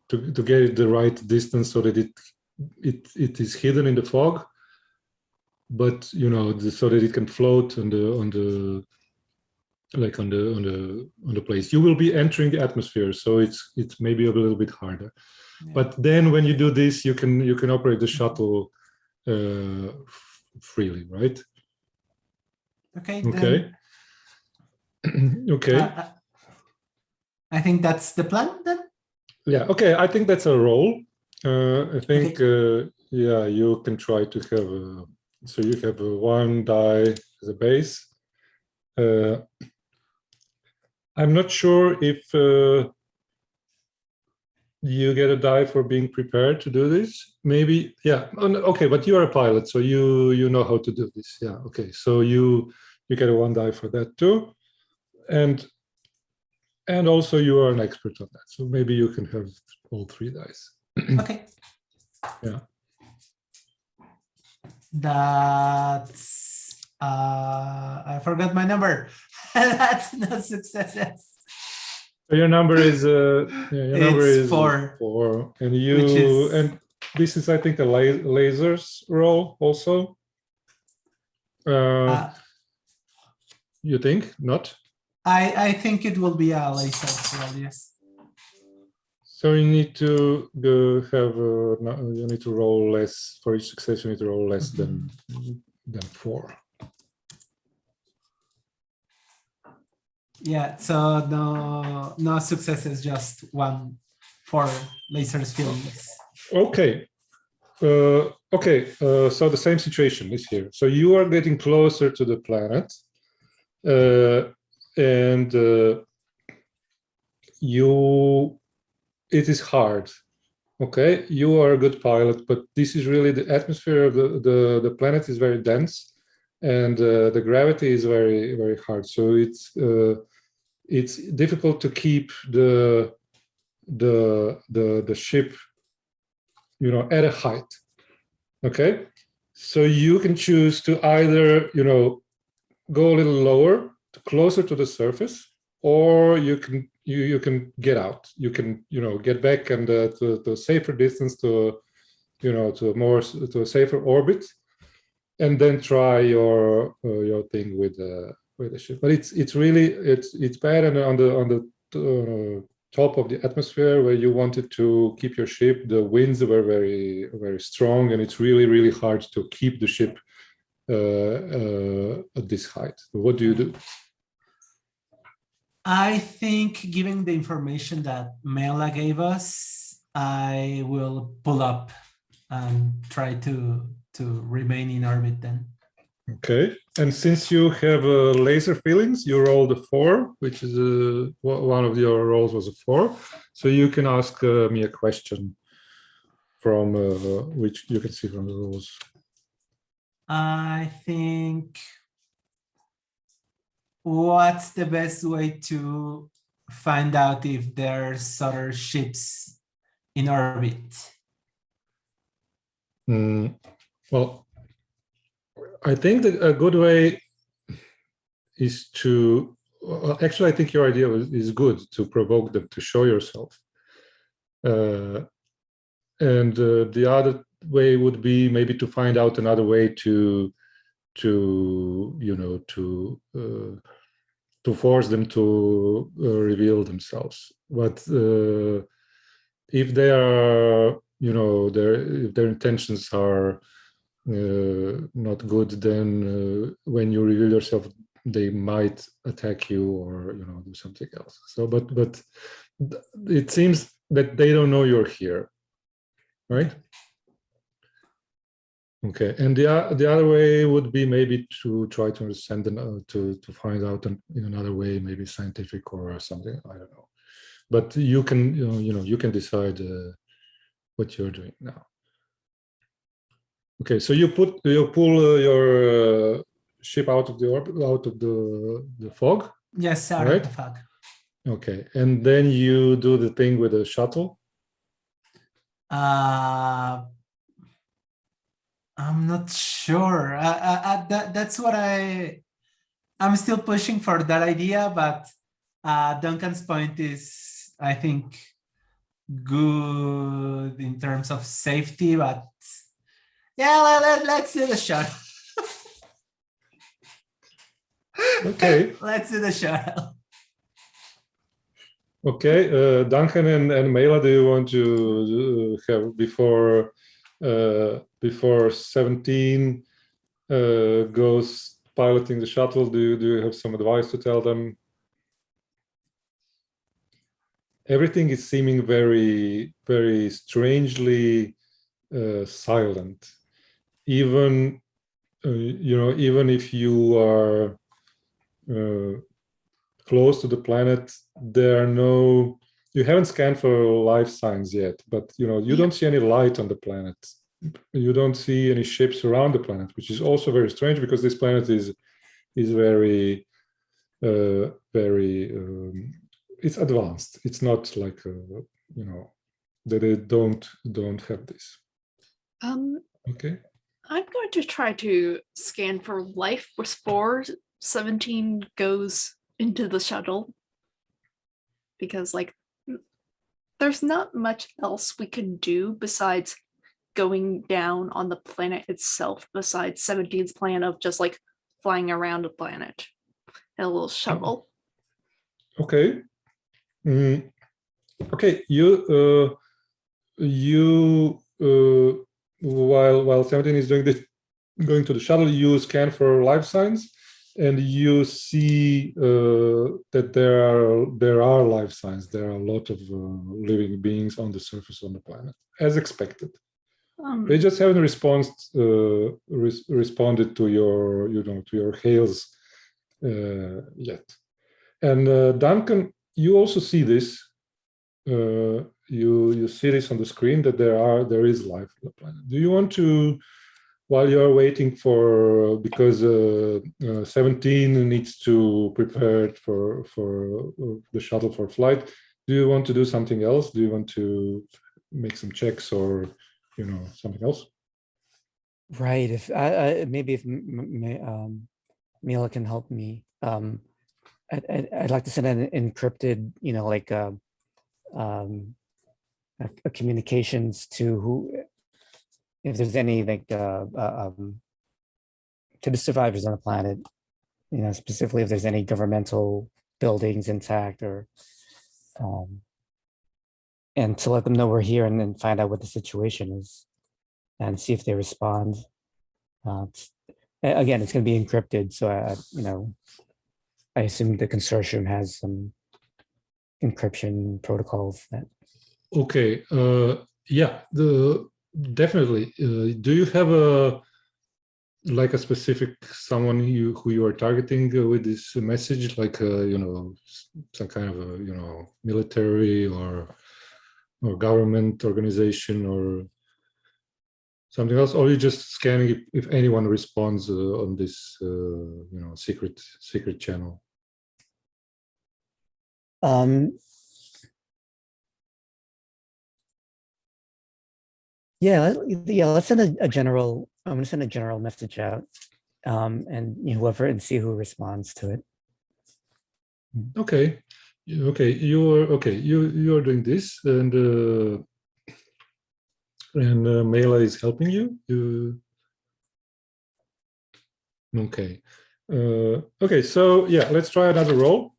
to get it the right distance so that it is hidden in the fog, but so that it can float on the place. You will be entering the atmosphere, so it's maybe a little bit harder. Yeah. But then when you do this, you can operate the shuttle freely, right? Okay. Okay. I think that's the plan then. Yeah. Okay. I think that's a roll. I think yeah, you can try to have so you have one die as a base. I'm not sure if you get a die for being prepared to do this. Maybe, yeah. Okay, but you are a pilot, so you know how to do this. Yeah. Okay. So you get a one die for that too, and also you are an expert on that. So maybe you can have all three dice. Okay. Yeah. That's I forgot my number. That's no successes. So your number is your number is 4. 4, and and this is, I think, a lasers roll also. You think not? I think it will be a laser roll, yes. So you need to have you need to roll less for each success. You need to roll less than 4. Yeah, so no successes, just 1 for lasers feelings. Okay. Okay. So the same situation is here. So you are getting closer to the planet, and it is hard. Okay, you are a good pilot, but this is really the atmosphere of the planet is very dense, and the gravity is very, very hard. So it's difficult to keep the ship, at a height. Okay, so you can choose to either go a little lower, closer to the surface, or you can get out. You can get back and to a safer distance, to a safer orbit, and then try your thing with the ship. But it's really bad, and on the top of the atmosphere where you wanted to keep your ship, the winds were very, very strong, and it's really, really hard to keep the ship at this height. What do you do? I think, given the information that Mela gave us, I will pull up and try to remain in orbit then. Okay, and since you have laser feelings, you rolled a 4, which is one of your rolls was a 4, so you can ask me a question from which you can see from the rules. I think, what's the best way to find out if there's other ships in orbit? Well, I think that a good way is to, well, actually, I think your idea is good, to provoke them to show yourself. And the other way would be maybe to find out another way to force them to reveal themselves. But if they are, if their intentions are not good, then when you reveal yourself, they might attack you or do something else. So, but it seems that they don't know you're here, right? Okay, and the other way would be maybe to try to understand them, to find out in another way, maybe scientific or something. I don't know, but you can you can decide what you're doing now. Okay, so you pull your ship out of the orbit, out of the fog. Yes, out right? of the fog. Okay, and then you do the thing with the shuttle. I'm not sure. That's what I'm still pushing for that idea, but Duncan's point is, I think, good in terms of safety, but yeah, let's do the shot. Okay. Let's do the shot. Okay, Duncan and Mela, do you want to have before 17 goes piloting the shuttle? Do you have some advice to tell them? Everything is seeming very, very strangely silent. Even even if you are close to the planet, you haven't scanned for life signs yet, but you don't see any light on the planet. You don't see any ships around the planet, which is also very strange because this planet is very it's advanced. It's not like that they don't have this. Okay. I'm going to try to scan for life before 17 goes into the shuttle, because there's not much else we can do besides going down on the planet itself, besides 17's plan of just flying around the planet in a little shuttle. Okay. Okay, while 17 is doing this, going to the shuttle, you scan for life signs, and you see that there are life signs. There are a lot of living beings on the surface of the planet, as expected. They just haven't responded to your to your hails yet. And Duncan, you also see this. You see this on the screen, that there is life on the planet. Do you want to, while you're waiting for, because 17 needs to prepare for the shuttle for flight, do you want to do something else? Do you want to make some checks or something else? Right. If maybe if Mila can help me, I'd like to send an encrypted, a communications to who, if there's any to the survivors on the planet, specifically if there's any governmental buildings intact, or and to let them know we're here, and then find out what the situation is and see if they respond. again, it's going to be encrypted. So, I assume the consortium has some encryption protocols that. Okay. Yeah. Definitely. Do you have a specific someone who you are targeting with this message, like some kind of military or government organization or something else, or are you just scanning if anyone responds on this secret channel? Yeah, let's send a general. I'm gonna send a general message out, and whoever, and see who responds to it. Okay, you're doing this, and Mela is helping you. Okay. Okay, so yeah, let's try another roll.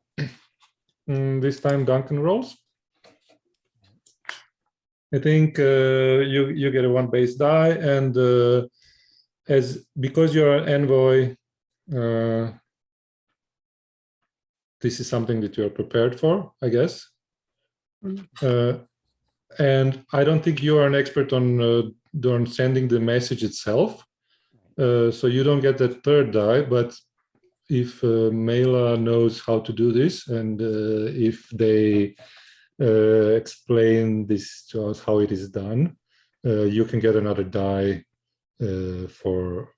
This time Duncan rolls. I think you get a 1 base die, and because you're an envoy, this is something that you're prepared for, I guess. And I don't think you are an expert on sending the message itself, so you don't get that 3rd die. But if Mela knows how to do this, and if they explain this to us how it is done, you can get another die for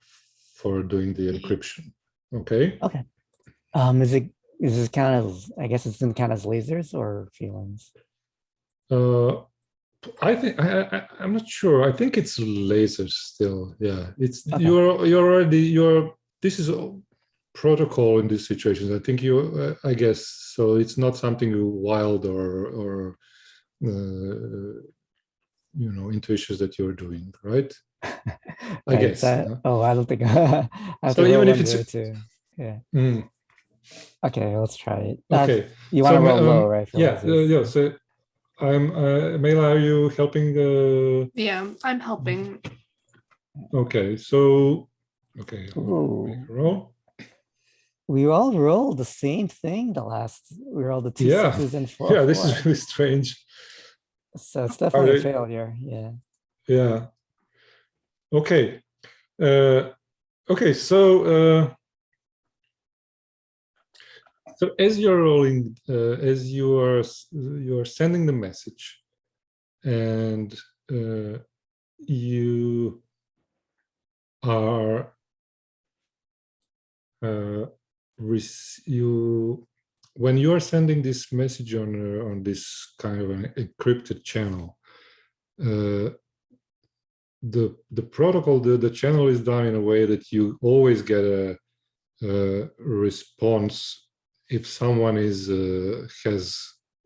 doing the encryption. Okay. Okay. Is this kind of? I guess it's in kind of lasers or feelings. I think I'm not sure. I think it's lasers still. Yeah, it's Okay. you're this is a protocol in these situations. I think I guess so. It's not something wild or intuitions that you're doing, right? I guess. Oh, I don't think. I have So to roll even if one it's there too. Yeah. Mm, Okay, let's try it. okay. You want to roll low, right? For Yeah. lasers? Yeah. So I'm Mela. Are you helping? Yeah, I'm helping. Okay. So okay. Ooh. Make a roll. We all rolled the same thing. We rolled the 2 Yeah. 6s and 4 Yeah. This 4. is really strange. So it's definitely a they- failure. Yeah. Yeah. Okay. Okay. So as you're rolling, as you are sending the message, and you are when you are sending this message on this kind of an encrypted channel, the protocol, the channel is done in a way that you always get a response if someone has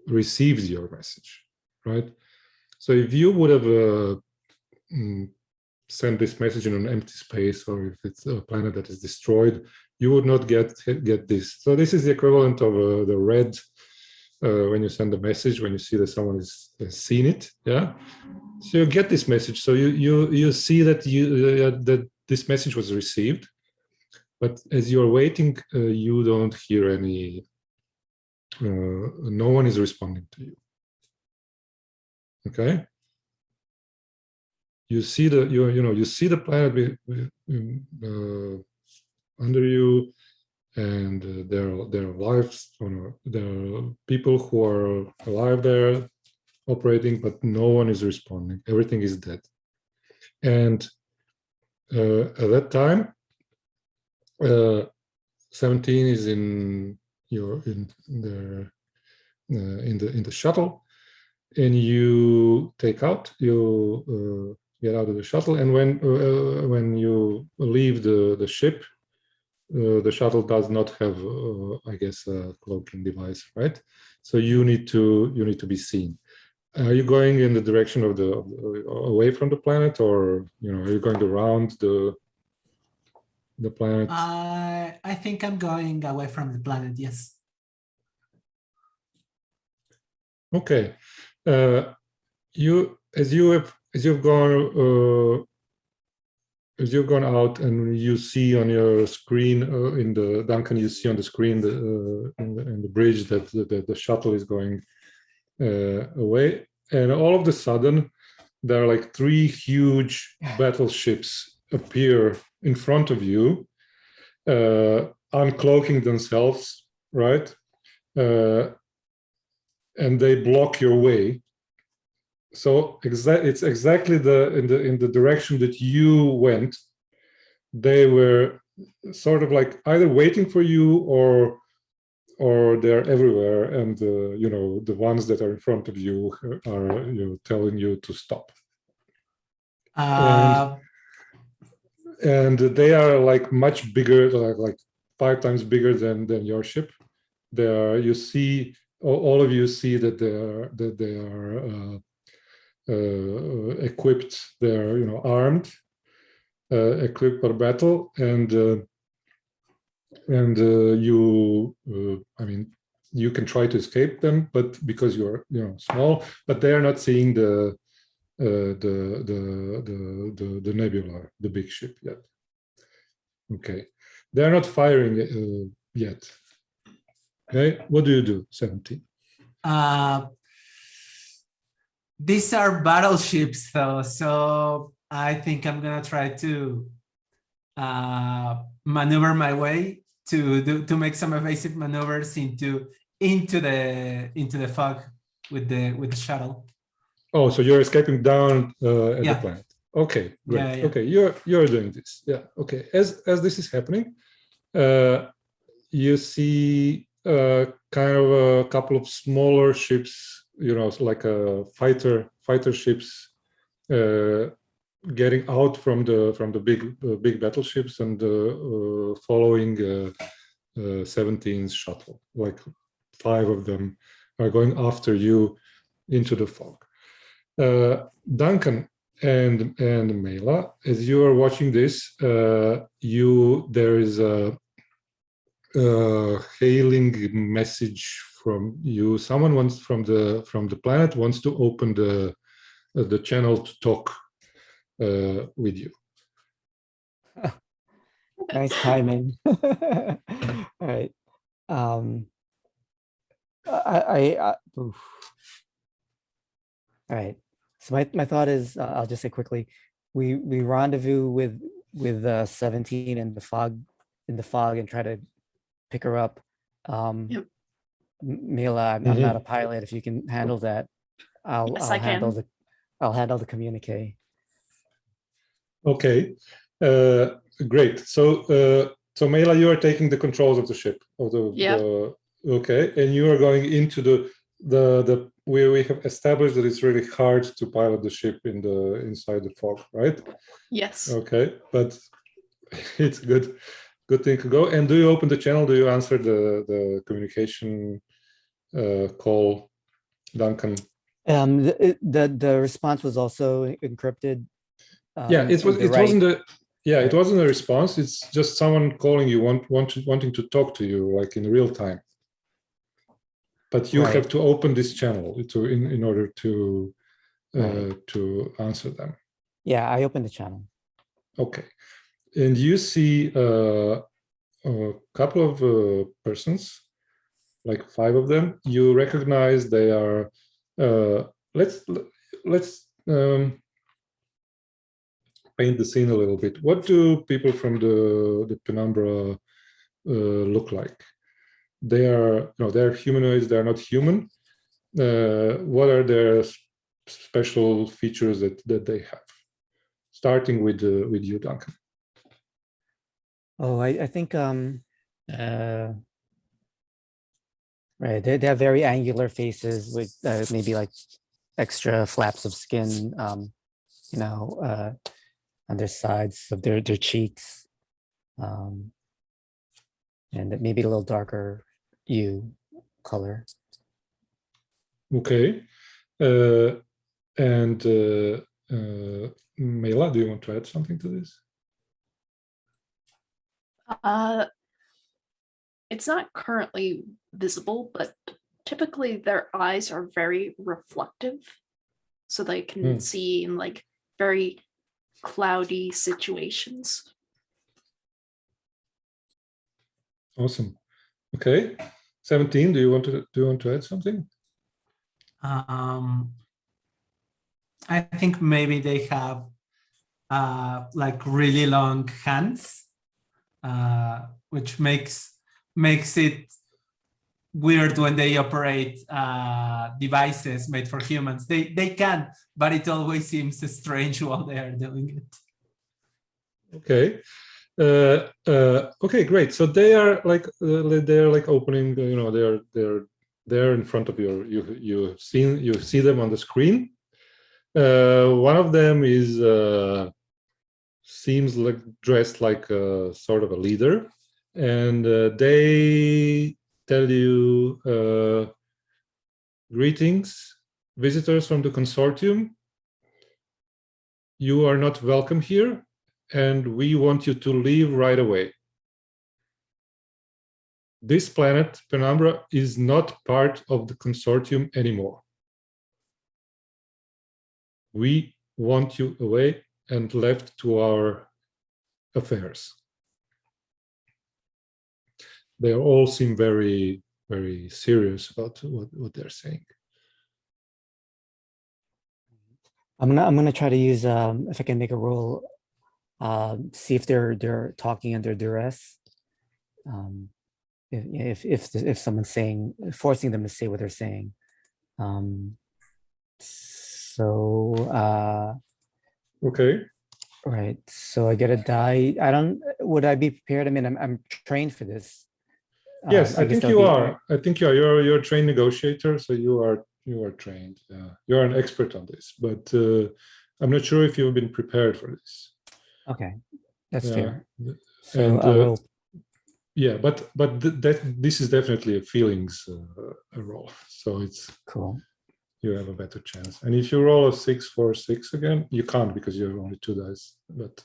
received your message, right? So if you would have sent this message in an empty space, or if it's a planet that is destroyed, you would not get this. So this is the equivalent of the red when you send a message, when you see that someone has seen it. Yeah. So you get this message. So you see that that this message was received, but as you're waiting, you don't hear any. No one is responding to you. Okay. You see you see the planet under you, and there are lives. There are people who are alive there, operating, but no one is responding. Everything is dead. And at that time, 17 is in the shuttle, and you get out of the shuttle, and when you leave the ship, the shuttle does not have, I guess, a cloaking device, right? So you need to be seen. Are you going in the direction of away from the planet, or are you going around the planet? I think I'm going away from the planet. Yes. Okay. You've gone as you've gone out and you see on your screen in the Duncan, you see on the screen in the bridge that the shuttle is going away, and all of a sudden there are like 3 huge battleships appear in front of you, uncloaking themselves, right? And they block your way. So it's exactly in the direction that you went. They were sort of like either waiting for you or they're everywhere, and you know, the ones that are in front of you are, you know, telling you to stop. And they are like much bigger, like 5 times bigger than your ship. They are, you see, all of you see that they are equipped. They're, you know, armed, equipped for battle, and you, I mean, you can try to escape them, but because you're, you know, small, but they are not seeing the Nebula, the big ship, yet. Okay, they are not firing yet. Okay, what do you do, 17? These are battleships, though, so I think I'm gonna try to maneuver my way to make some evasive maneuvers into the fog with the shuttle. Oh, so you're escaping down at Yeah. the planet. Okay, great. Yeah, yeah. Okay, you're doing this. Yeah. Okay. As this is happening, you see kind of a couple of smaller ships, you know, like a fighter ships, getting out from the big battleships and following 17's shuttle. Like 5 of them are going after you into the fog. Duncan and Mela, as you are watching this, there is a hailing message from you. Someone wants from the planet wants to open the channel to talk with you. Nice timing. All right. Oof. All right. So my thought is, I'll just say quickly, we rendezvous with 17 in the fog and try to pick her up. Yep. Mila, I'm not a pilot. If you can handle that, Yes, I handle can. I'll handle the communique. Okay, great. So Mela, you are taking the controls of the ship okay, and you are going into the where we have established that it's really hard to pilot the ship inside the fog, right? Yes. Okay, but it's good thing to go. And do you open the channel? Do you answer the communication call, Duncan? The response was also encrypted. Yeah, it wasn't a response. It's just someone calling you, wanting to talk to you, like in real time. But you have to open this channel in order to answer them. Yeah, I opened the channel. Okay, and you see a couple of persons, like 5 of them. You recognize they are. Let's paint the scene a little bit. What do people from the penumbra look like? They are, they're humanoids. They're not human. What are their special features that they have? Starting with you, Duncan. Oh, I think right. They have very angular faces with maybe like extra flaps of skin, on their sides of their cheeks, and maybe a little darker hue color. Okay, and Mela, do you want to add something to this? It's not currently visible, but typically their eyes are very reflective, so they can see in like very cloudy situations. Awesome. Okay. 17, do you want to add something? I think maybe they have like really long hands, which makes it weird when they operate devices made for humans. They can, but it always seems strange while they are doing it. Okay. Okay, great. So they are like opening. You know, they're there in front of you see them on the screen. One of them is seems like dressed like a sort of a leader, and they tell you, greetings, visitors from the consortium. You are not welcome here, and we want you to leave right away. This planet, Penumbra, is not part of the consortium anymore. We want you away and left to our affairs. They all seem very, very serious about what they're saying. I'm gonna try to use if I can make a roll, see if they're talking under duress. If someone's forcing them to say what they're saying. Okay. Right. So I get a die. Would I be prepared? I mean, I'm trained for this. Yes, I guess think that would you be- are. I think you are. You're a trained negotiator, so you are trained. You're an expert on this, but I'm not sure if you've been prepared for this. Okay, that's fair. So And I will. yeah, but this is definitely a feelings a roll, so it's Cool. you have a better chance. And if you roll a 6, 4, 6 again, you can't because you have only 2 dice. But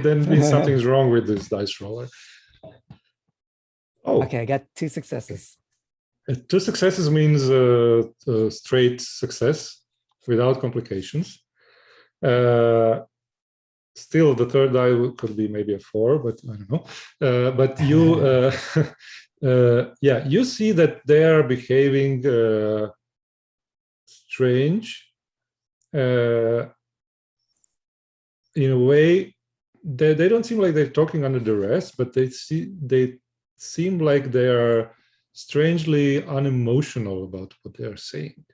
then means something's wrong with this dice roller. Oh, Okay, I got 2 successes. 2 successes means straight success without complications. Still, the third die could be maybe a 4, but I don't know. But you, yeah, you see that they are behaving strange in a way. They don't seem like they're talking under duress, but they seem like they are strangely unemotional about what they are saying.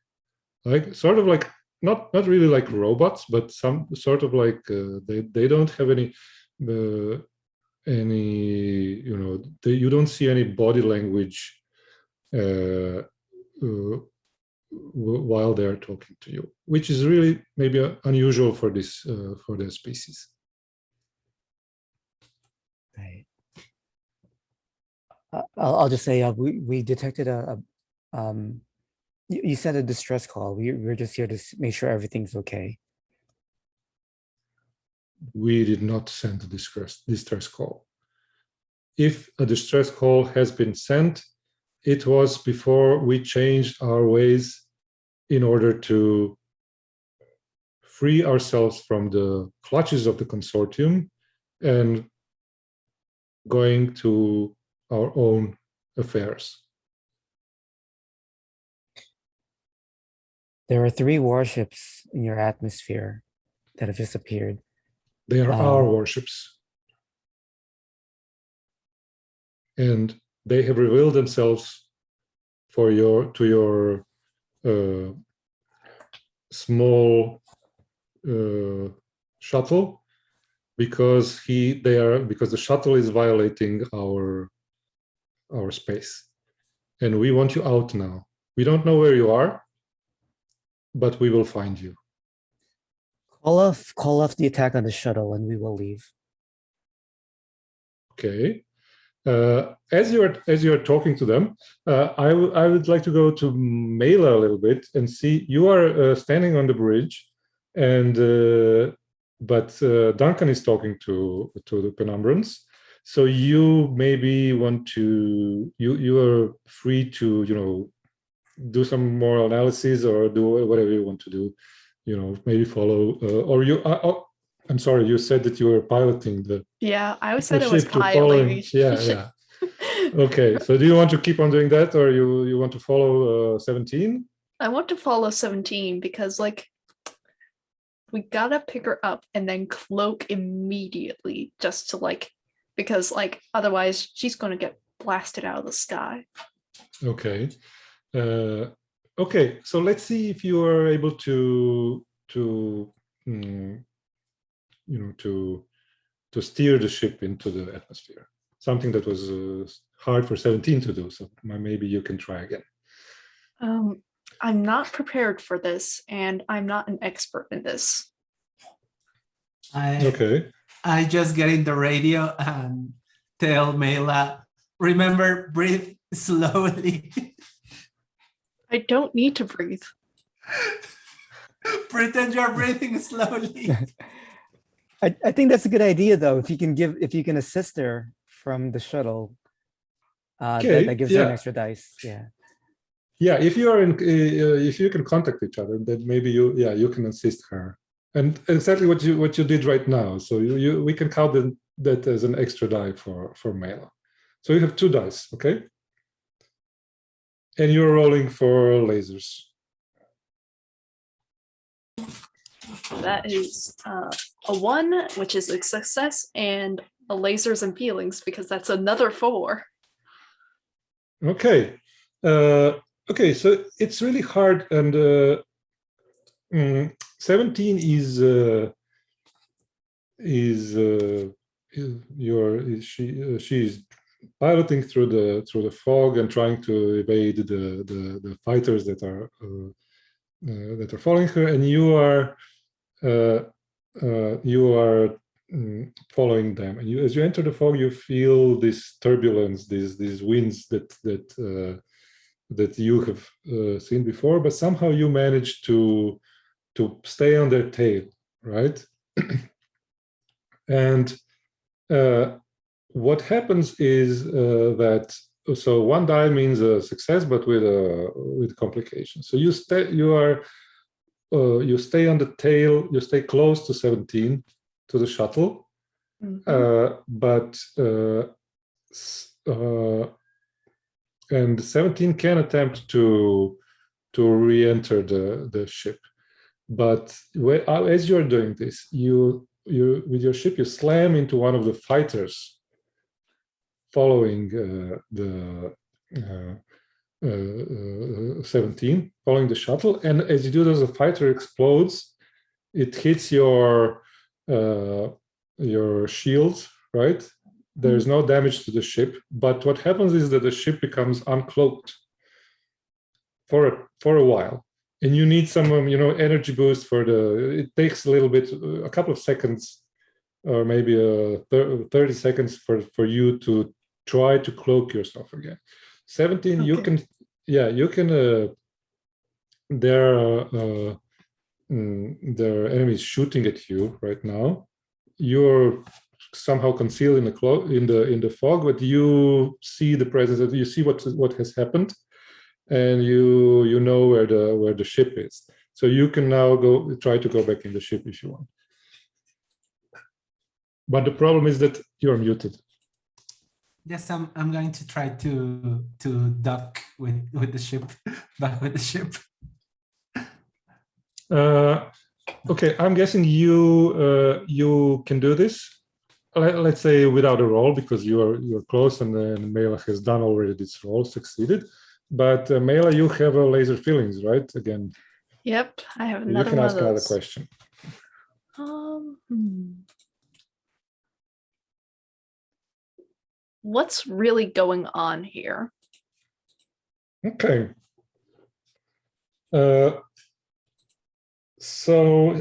Like sort of like not really like robots, but some sort of like they don't have any you don't see any body language while they're talking to you, which is really maybe unusual for this for their species. Right. I'll just say we detected you sent a distress call. We're just here to make sure everything's okay. We did not send a distress call. If a distress call has been sent, it was before we changed our ways in order to free ourselves from the clutches of the consortium and going to our own affairs. There are 3 warships in your atmosphere that have just appeared. They are our warships. And they have revealed themselves to your small shuttle because the shuttle is violating our space. And we want you out now. We don't know where you are, but we will find you. Call off the attack on the shuttle and we will leave. Okay. As you are talking to them, I would like to go to Mela a little bit and see. You are standing on the bridge, and but Duncan is talking to the Penumbrans. So you maybe want to you are free to do some more analysis or do whatever you want to do maybe follow, or you. I'm sorry, you said that you were piloting the Yeah, I always the said it was ship. You're following. piloting. Yeah. Okay, so do you want to keep on doing that, or you want to follow 17? I want to follow 17 because like we gotta pick her up and then cloak immediately just to like, because like otherwise she's gonna get blasted out of the sky. Okay. Okay, so let's see if you are able to steer the ship into the atmosphere. Something that was hard for 17 to do. So maybe you can try again. I'm not prepared for this, and I'm not an expert in this. I just get in the radio and tell Mela, remember, breathe slowly. I don't need to breathe. Pretend you're breathing slowly. I think that's a good idea, though. If you can assist her from the shuttle, that gives her an extra dice. Yeah. Yeah, if you are if you can contact each other, then maybe you can assist her. And exactly what you did right now. So we can count that as an extra die for Mela. So you have 2 dice, okay? And you're rolling for lasers. That is a 1, which is a success, and a lasers and feelings, because that's another 4. Okay. Okay, so it's really hard, and 17 she's piloting through the fog and trying to evade the fighters that are following her, and you are following them. And as you enter the fog, you feel this turbulence, these winds that you have seen before, but somehow you manage to stay on their tail, right? And what happens is that, so 1 die means a success, but with complications. So you stay on the tail, you stay close to 17, to the shuttle, and 17 can attempt to re-enter the ship. But as you're doing this, you with your ship, you slam into one of the fighters following the 17, following the shuttle. And as you do this, the fighter explodes. It hits your shield, right? There's no damage to the ship, but what happens is that the ship becomes uncloaked for a while, and you need some energy boost it takes a little bit, a couple of seconds, or maybe 30 seconds for you to try to cloak yourself again. 17, okay. you can there are enemies shooting at you right now. You're somehow concealed in the fog, but you see the presence. You see what has happened, and you know where the ship is. So you can now try to go back in the ship if you want. But the problem is that you're muted. Yes, I'm going to try to duck with the ship, back with the ship. Okay, I'm guessing you can do this. Let's say without a roll, because you're close, and then Mela has done already this roll, succeeded. But Mela, you have a laser feelings, right? Again. Yep, I have another. You can one ask of another those. question. What's really going on here? Okay. So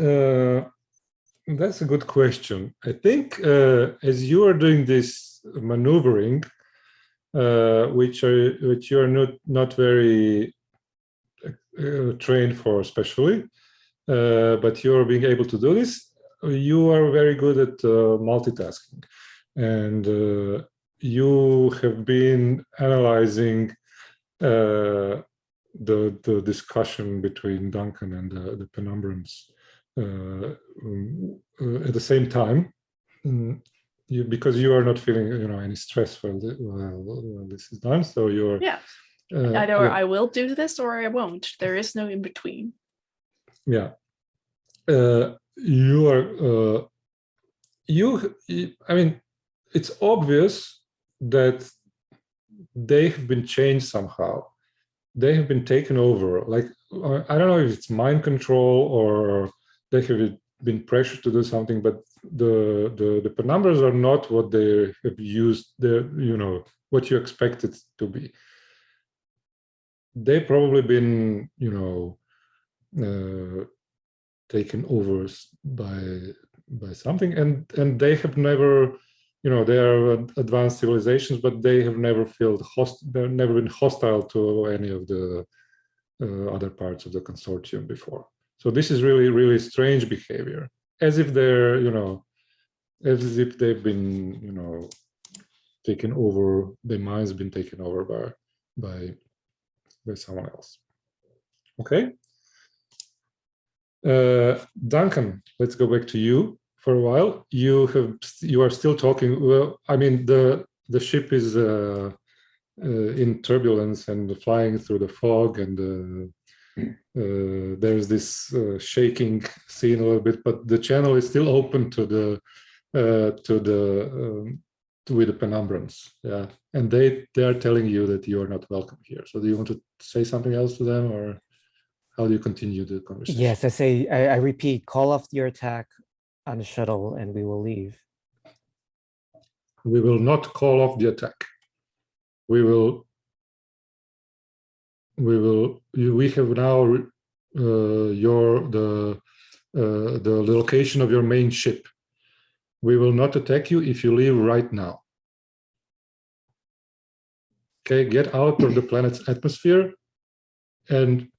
that's a good question. I think as you are doing this maneuvering, which you're not very trained for, especially, but you're being able to do this. You are very good at multitasking, and you have been analyzing the discussion between Duncan and the Penumbrans at the same time, because you are not feeling any stress while this is done. So you're Yeah. Either I will do this or I won't. There is no in between. Yeah. You are I mean, it's obvious that they have been changed somehow. They have been taken over. Like, I don't know if it's mind control or they have been pressured to do something, but the penumbras are not what they have used, what you expect it to be. They've probably been, taken over by something, and they have never, they are advanced civilizations, but they have never they've never been hostile to any of the other parts of the consortium before. So this is really, really strange behavior, as if they're, as if they've been, taken over, their minds been taken over by someone else. Okay. Duncan, let's go back to you for a while. You are still talking. Well, I mean, the ship is in turbulence and flying through the fog, and there's this shaking scene a little bit, but the channel is still open with the Penumbrans. Yeah, and they are telling you that you are not welcome here. So do you want to say something else to them, or how do you continue the conversation? Yes, I repeat, call off your attack on the shuttle and we will leave. We will not call off the attack. We have now the location of your main ship. We will not attack you if you leave right now. Okay, get out of the planet's atmosphere, and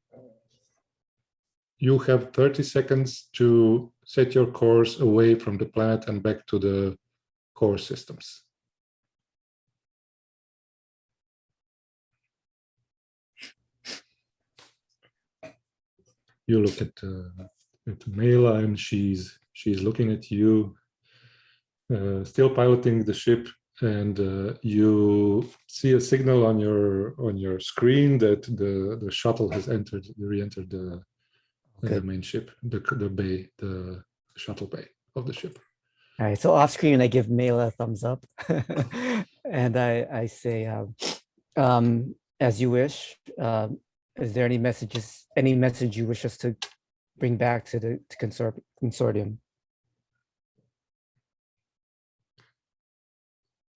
you have 30 seconds to set your course away from the planet and back to the core systems. You look at Mela, and she's looking at you, still piloting the ship, and you see a signal on your screen that the shuttle has re-entered the main ship, the bay, the shuttle bay of the ship. All right, so off screen, I give Mela a thumbs up, and I say, as you wish. Is there any message you wish us to bring back to the consortium?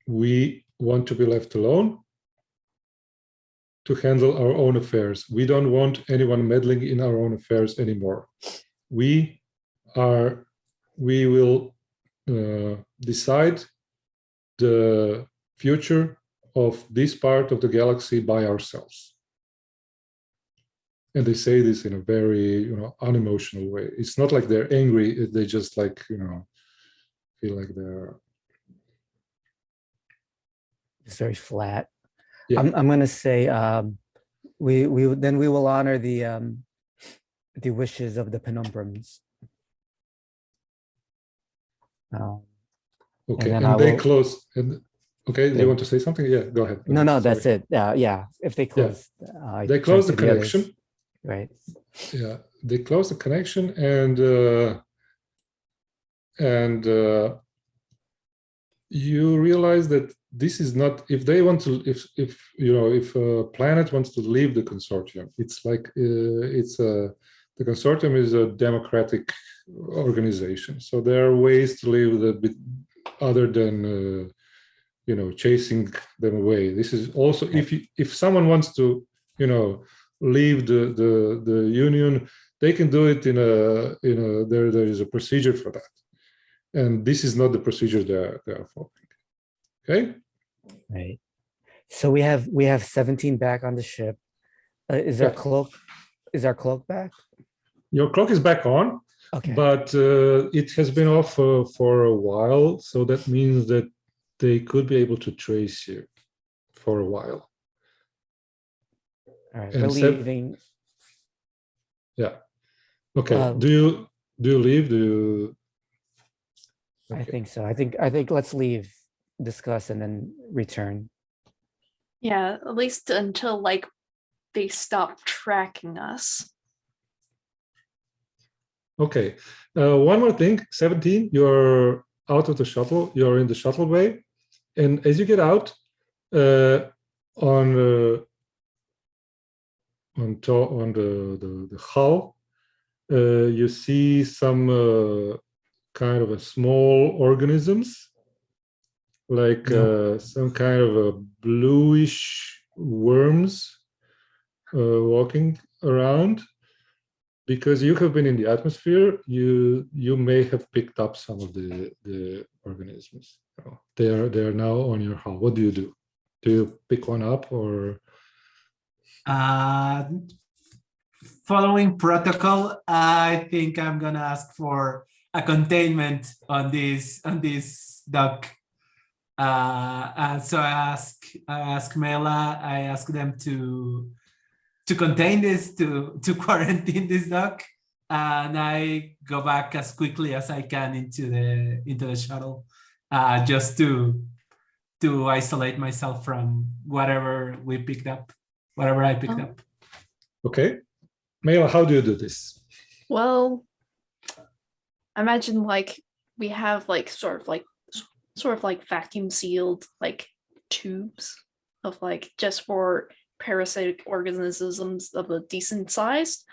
We want to be left alone to handle our own affairs. We don't want anyone meddling in our own affairs anymore. We will decide the future of this part of the galaxy by ourselves. And they say this in a very, unemotional way. It's not like they're angry. They just like, feel like they're. It's very flat. Yeah. I'm going to say we will honor the wishes of the Penumbrans. Okay, and they close. Okay, do you want to say something? Yeah, go ahead. No, Sorry. that's it. Yeah, if they close, they close the connection. Others. Right. Yeah, they close the connection, and you realize that this is not, if they want to, if a planet wants to leave the consortium, it's like the consortium is a democratic organization, so there are ways to leave the bit other than chasing them away. This is also, if someone wants to leave the union, they can do it in a there is a procedure for that, and this is not the procedure they are following. Okay. Right. So we have 17 back on the ship. Is our cloak back? Your cloak is back on. Okay. But it has been off for a while, so that means that they could be able to trace you for a while. All right, And we're Seb- leaving. Yeah. Okay. Uh, Do you leave? Do you? I Okay. think so. I think let's leave, discuss, and then return. Yeah, at least until like they stop tracking us. Okay. One more thing. 17. You're out of the shuttle. You're in the shuttle bay, and as you get out, on the hull, you see some kind of a small organisms, like some kind of a bluish worms walking around. Because you have been in the atmosphere, you may have picked up some of the organisms. They are now on your hull. What do you do? Do you pick one up or? Following protocol, I think I'm gonna ask for a containment on this dock. And so I ask Mela, I ask them to contain this, to quarantine this dock, and I go back as quickly as I can into the shuttle, just to isolate myself from whatever we picked up, whatever I picked up. Okay, Mela, how do you do this? Well, imagine like we have like sort of like vacuum sealed like tubes of like just for parasitic organisms of a decent size.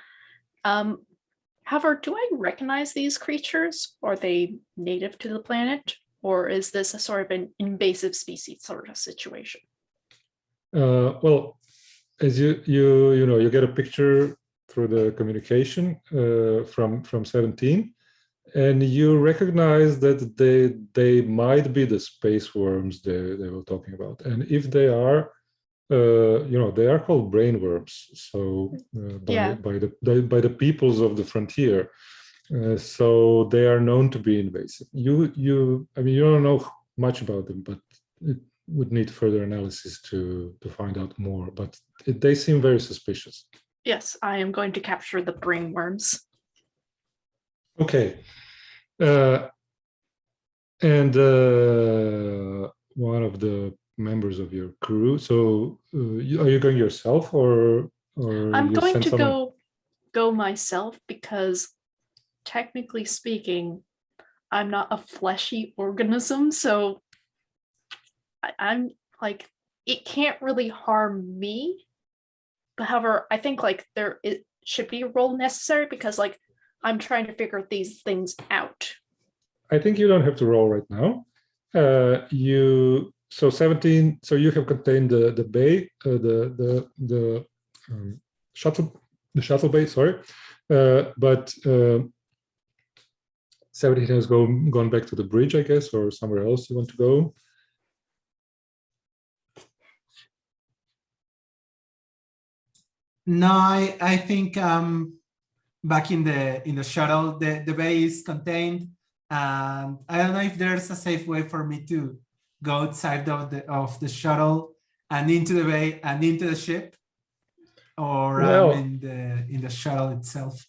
However, do I recognize these creatures? Are they native to the planet? Or is this a sort of an invasive species sort of situation? Well, as you get a picture through the communication from 17, and you recognize that they might be the space worms they were talking about, and if they are, they are called brainworms. So by the peoples of the frontier. So they are known to be invasive. You don't know much about them, but it would need further analysis to find out more. But they seem very suspicious. Yes, I am going to capture the brainworms. Okay. And one of the members of your crew. So are you going yourself or I'm you going send to someone? go myself because technically speaking, I'm not a fleshy organism, so I'm like it can't really harm me. But however, I think like it should be a roll necessary because like I'm trying to figure these things out. I think you don't have to roll right now. So 17. So you have contained the bay, the shuttle bay. Sorry, but 17 has gone back to the bridge, I guess, or somewhere else you want to go. No, I think back in the shuttle, the bay is contained, and I don't know if there's a safe way for me to go outside of the shuttle and into the bay and into the ship, or in the shuttle itself.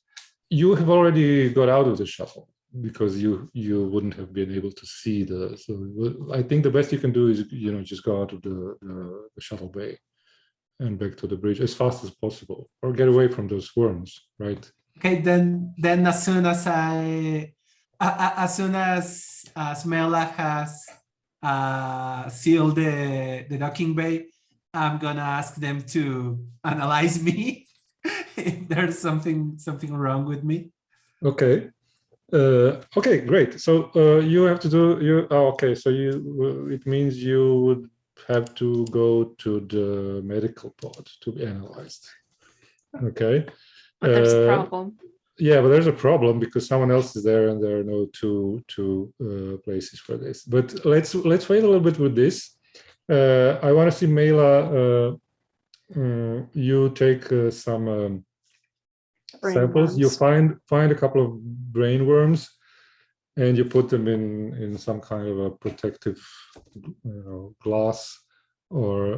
You have already got out of the shuttle because you wouldn't have been able to see the. So I think the best you can do is just go out of the shuttle bay and back to the bridge as fast as possible, or get away from those worms, right? Okay, then as soon as Mela has sealed the docking bay, I'm gonna ask them to analyze me if there's something wrong with me. Okay. Okay, great. So you have to do okay. So it means you would have to go to the medical pod to be analyzed. Okay. But there's a problem. Yeah, but there's a problem because someone else is there, and there are no two places for this. But let's wait a little bit with this. I want to see Mela. You take some samples. You find a couple of brain worms, and you put them in some kind of a protective, glass or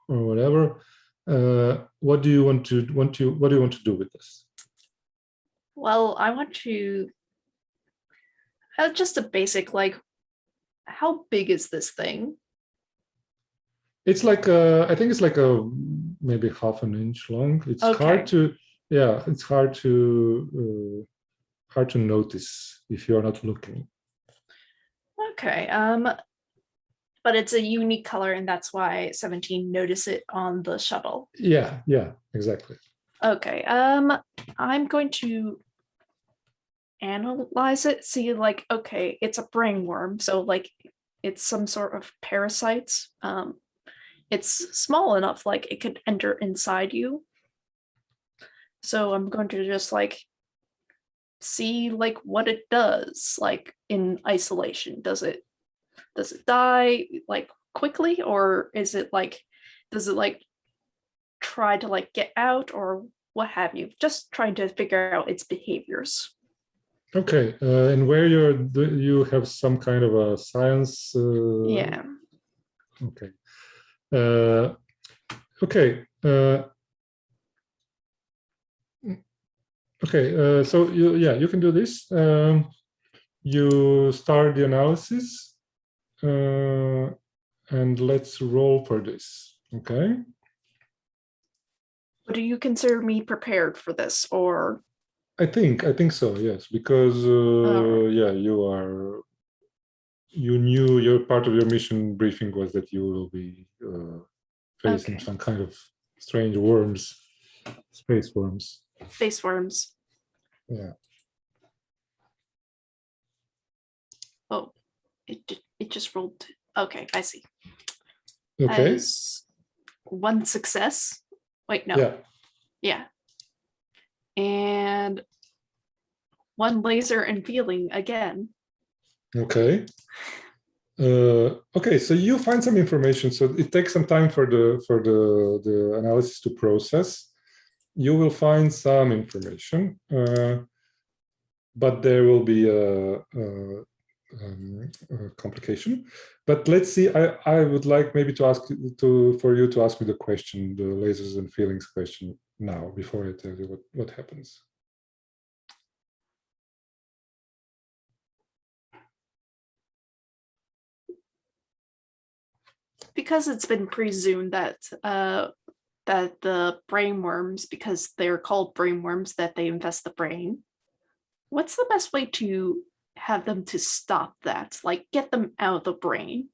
whatever. what do you want to do with this? Well, I want to just a basic, like, how big is this thing? It's like I think it's like maybe half an inch long. It's Okay. hard to, yeah, it's hard to notice if you're not looking. Okay. But it's a unique color, and that's why 17 noticed it on the shuttle. Yeah, exactly. Okay. I'm going to analyze it, see, like, okay, it's a brain worm, so like it's some sort of parasites. It's small enough, like it could enter inside you. So I'm going to just like see like what it does, like in isolation. Does it die like quickly, or is it like, does it like try to like get out or what have you? Just trying to figure out its behaviors. Okay, and where you have some kind of a science? Yeah. Okay. Okay. Okay. So you can do this. You start the analysis, and let's roll for this. Okay. But do you consider me prepared for this, or? I think so. Yes, because yeah, you knew your part of your mission briefing was that you will be facing Okay. some kind of strange worms, space worms. Space worms. Yeah. Oh, it just rolled. Okay, I see. Okay. As one success. Wait, no. Yeah. Yeah. And one laser and feeling again. Okay. Okay, so you find some information. So it takes some time for the analysis to process. You will find some information, but there will be a complication. But let's see. I would like maybe to ask for you to ask me the question, the lasers and feelings question now, before I tell you what happens. Because it's been presumed that that the brain worms, because they're called brain worms, that they infest the brain. What's the best way to have them to stop that? Like get them out of the brain?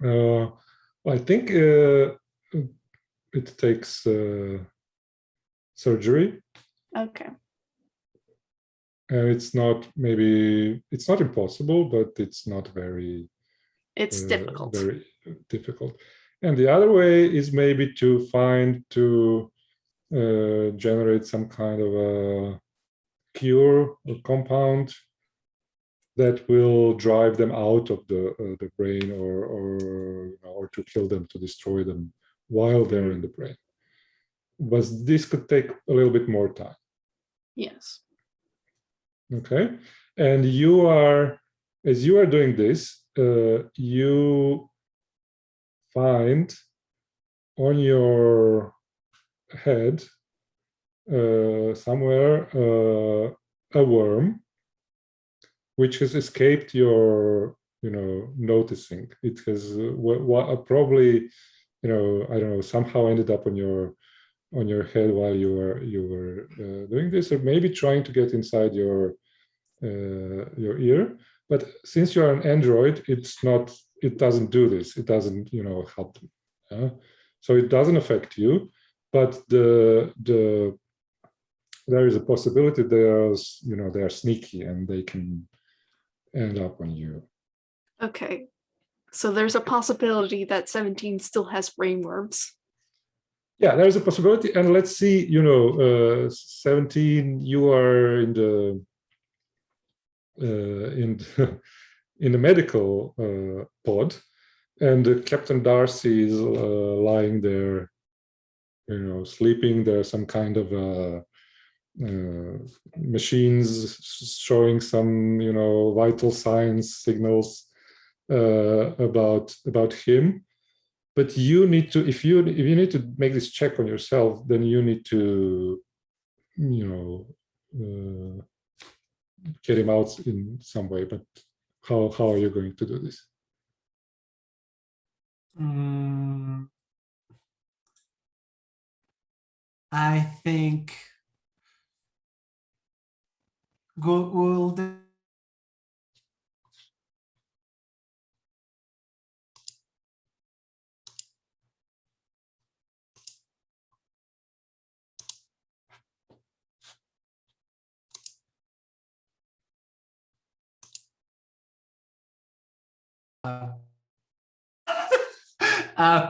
I think it takes surgery. Okay. And it's not impossible, but it's not very. It's difficult. Very difficult. And the other way is maybe to generate some kind of a cure or compound that will drive them out of the brain, or to kill them, to destroy them while they're in the brain. But this could take a little bit more time. Yes. Okay, and as you are doing this, you find on your head somewhere a worm which has escaped your noticing. It has probably I don't know, somehow ended up on your head while you were doing this, or maybe trying to get inside your ear. But since you are an android, it doesn't do this. It doesn't help them. So it doesn't affect you, but there is a possibility they are sneaky and they can end up on you. Okay. So there's a possibility that 17 still has brain worms. Yeah, there's a possibility. And let's see, 17, you are in the medical pod, and Captain Darcy is lying there, sleeping. There's some kind of machines showing some, vital signs, signals about him. but you need to, if you need to make this check on yourself, then you need to, get him out in some way. But how are you going to do this? I think will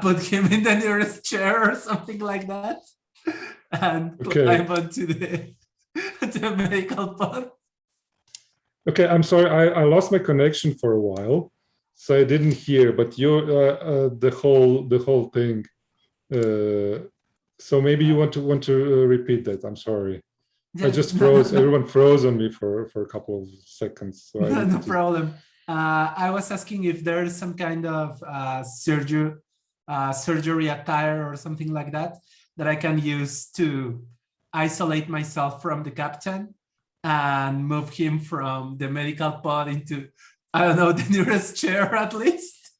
put him in the nearest chair or something like that, and climb onto the medical pod. Okay, I'm sorry, I lost my connection for a while, so I didn't hear. But you, the whole thing. So maybe you want to repeat that. I'm sorry. I just froze. No. Everyone froze on me for a couple of seconds. So no problem. I was asking if there is some kind of surgery attire or something like that I can use to isolate myself from the captain and move him from the medical pod into, I don't know, the nearest chair at least.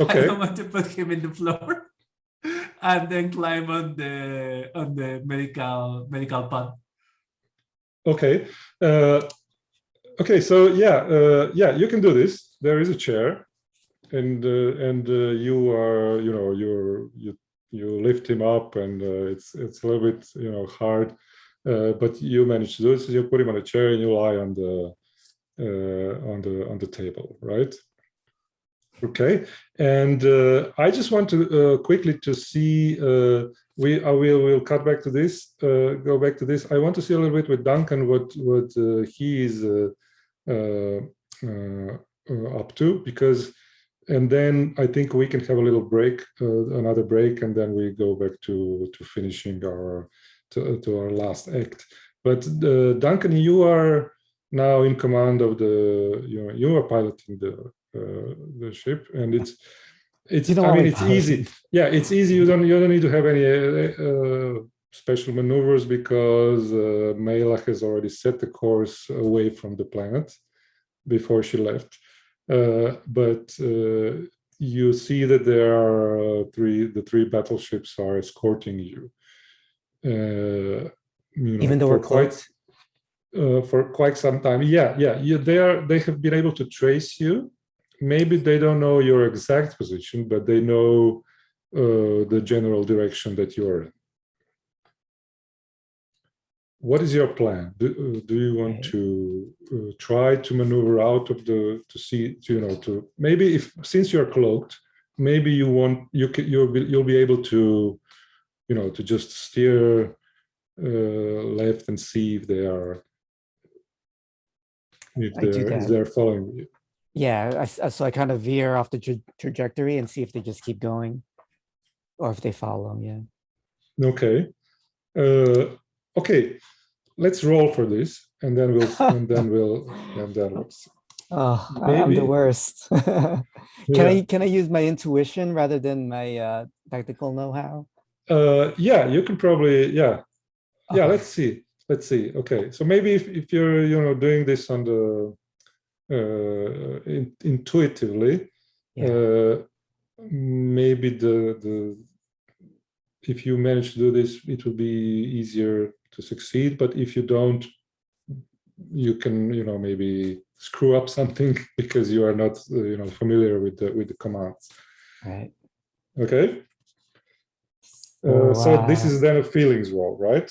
Okay. I don't want to put him in the floor, and then climb on the medical pod. Okay. Okay. So yeah, you can do this. There is a chair, and you are, you lift him up, and it's a little bit hard, but you manage to do it. So you put him on a chair and you lie on the table, right? Okay. And I just want to quickly to see. We'll cut back to this. Go back to this. I want to see a little bit with Duncan what he is up to, because. And then I think we can have a little break, another break, and then we go back to finishing to our last act. But Duncan, you are now in command of you are piloting the ship, and it's it's easy. Yeah, it's easy. You don't need to have any special maneuvers, because Mela has already set the course away from the planet before she left. But you see that there are the three battleships are escorting you. Even though we're close. For quite some time. Yeah. They have been able to trace you. Maybe they don't know your exact position, but they know the general direction that you are in. What is your plan? Do you want to try to maneuver out of to maybe since you're cloaked, maybe you'll be able to to just steer left and see if they're following you. Yeah, so I kind of veer off the trajectory and see if they just keep going, or if they follow. Yeah. Okay. Okay. Let's roll for this, and then we'll see. Oh, I'm the worst. Can I use my intuition rather than my tactical know-how? Yeah, you can probably. Yeah. Okay. Let's see. Okay, so maybe if you're doing this on the intuitively, maybe if you manage to do this, it will be easier to succeed. But if you don't, you can maybe screw up something because you are not familiar with the commands. Right. Okay. So this is then a feelings roll, right?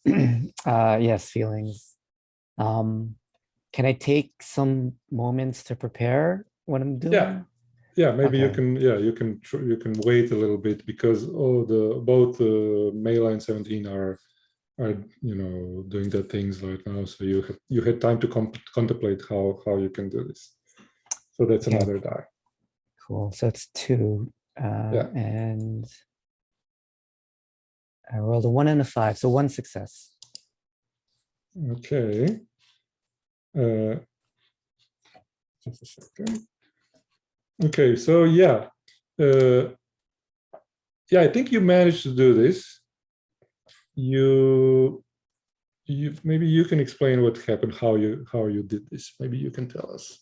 Yes, feelings. Can I take some moments to prepare what I'm doing? Yeah, maybe you can. Yeah, you can wait a little bit, because both Mela and 17 are doing their things right now. So you had time to contemplate how you can do this. So that's another die. Cool. So it's 2, and I rolled a 1 and a 5, so 1 success. Okay. Just a second. Okay, so yeah, I think you managed to do this. You maybe you can explain what happened, how you did this. Maybe you can tell us.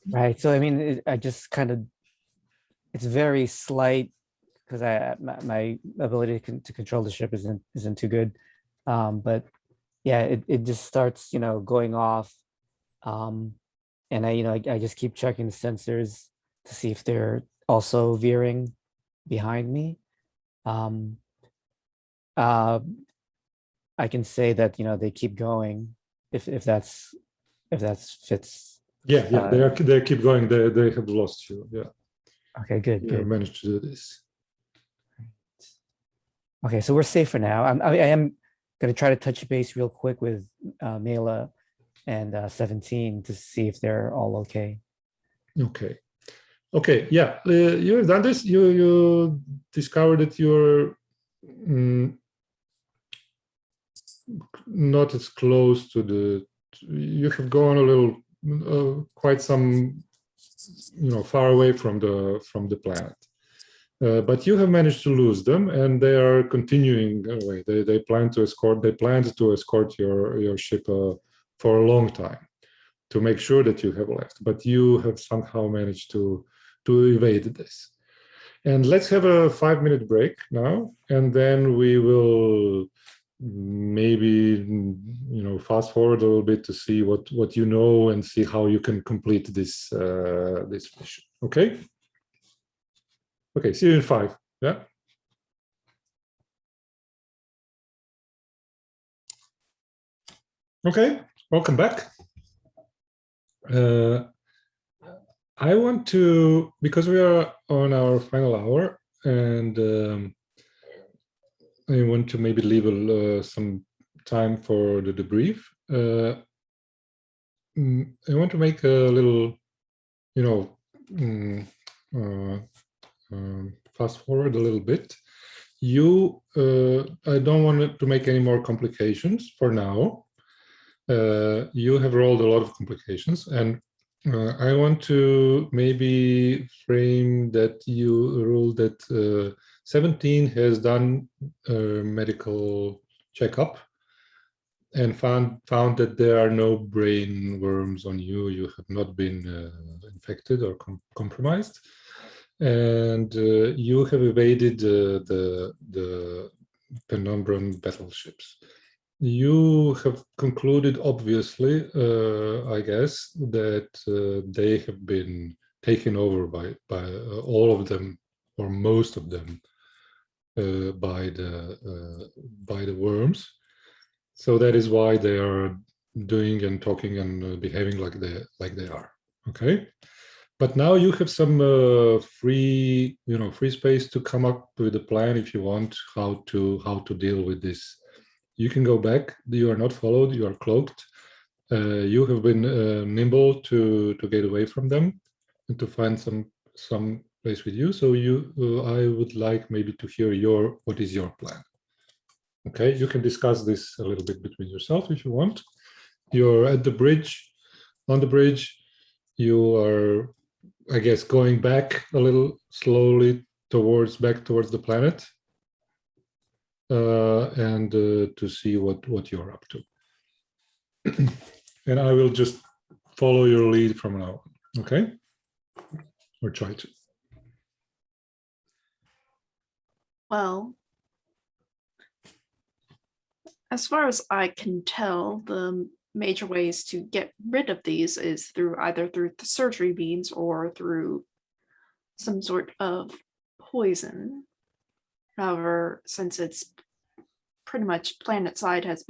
Right. So I mean, I just kind of, it's very slight because my ability to control the ship isn't too good. But yeah, it just starts, going off. And I just keep checking the sensors to see if they're also veering behind me. I can say that, they keep going if that's fits. Yeah, they keep going. They have lost you. Yeah. Okay, good. You Good. managed to do this. Okay, so we're safe for now. I am going to try to touch base real quick with Mela and 17 to see if they're all okay. Okay. Yeah, you have done this. You discovered that you're not as close to the. You have gone a little, quite some, far away from the planet. But you have managed to lose them, and they are continuing away. They planned to escort your ship for a long time to make sure that you have left. But you have somehow managed to evade this. And let's have a 5-minute break now, and then we will maybe fast forward a little bit to see what you know and see how you can complete this mission. Okay. Okay, see you in 5. Yeah. Okay, welcome back. I want to, because we are on our final hour, and I want to maybe leave some time for the debrief. I want to make a little, fast forward a little bit. I don't want to make any more complications for now. You have rolled a lot of complications, and I want to maybe frame that you rule that 17 has done a medical checkup and found that there are no brain worms on you. You have not been infected or compromised, and you have evaded the Penumbran battleships. You have concluded, obviously, I guess, that they have been taken over by all of them, or most of them, by the worms. So that is why they are doing and talking and behaving like they are. Okay. But now you have some free space to come up with a plan if you want how to deal with this. You can go back. You are not followed. You are cloaked. You have been nimble to get away from them and to find some place with you. So I would like maybe to hear what is your plan. Okay, you can discuss this a little bit between yourself if you want. You're at the bridge. On the bridge, you are, I guess, going back a little slowly back towards the planet. And to see what you're up to. And I will just follow your lead from now on, okay? Or try to. Well, as far as I can tell, the major ways to get rid of these is either through the surgery beams or through some sort of poison. However, since it's pretty much planet side has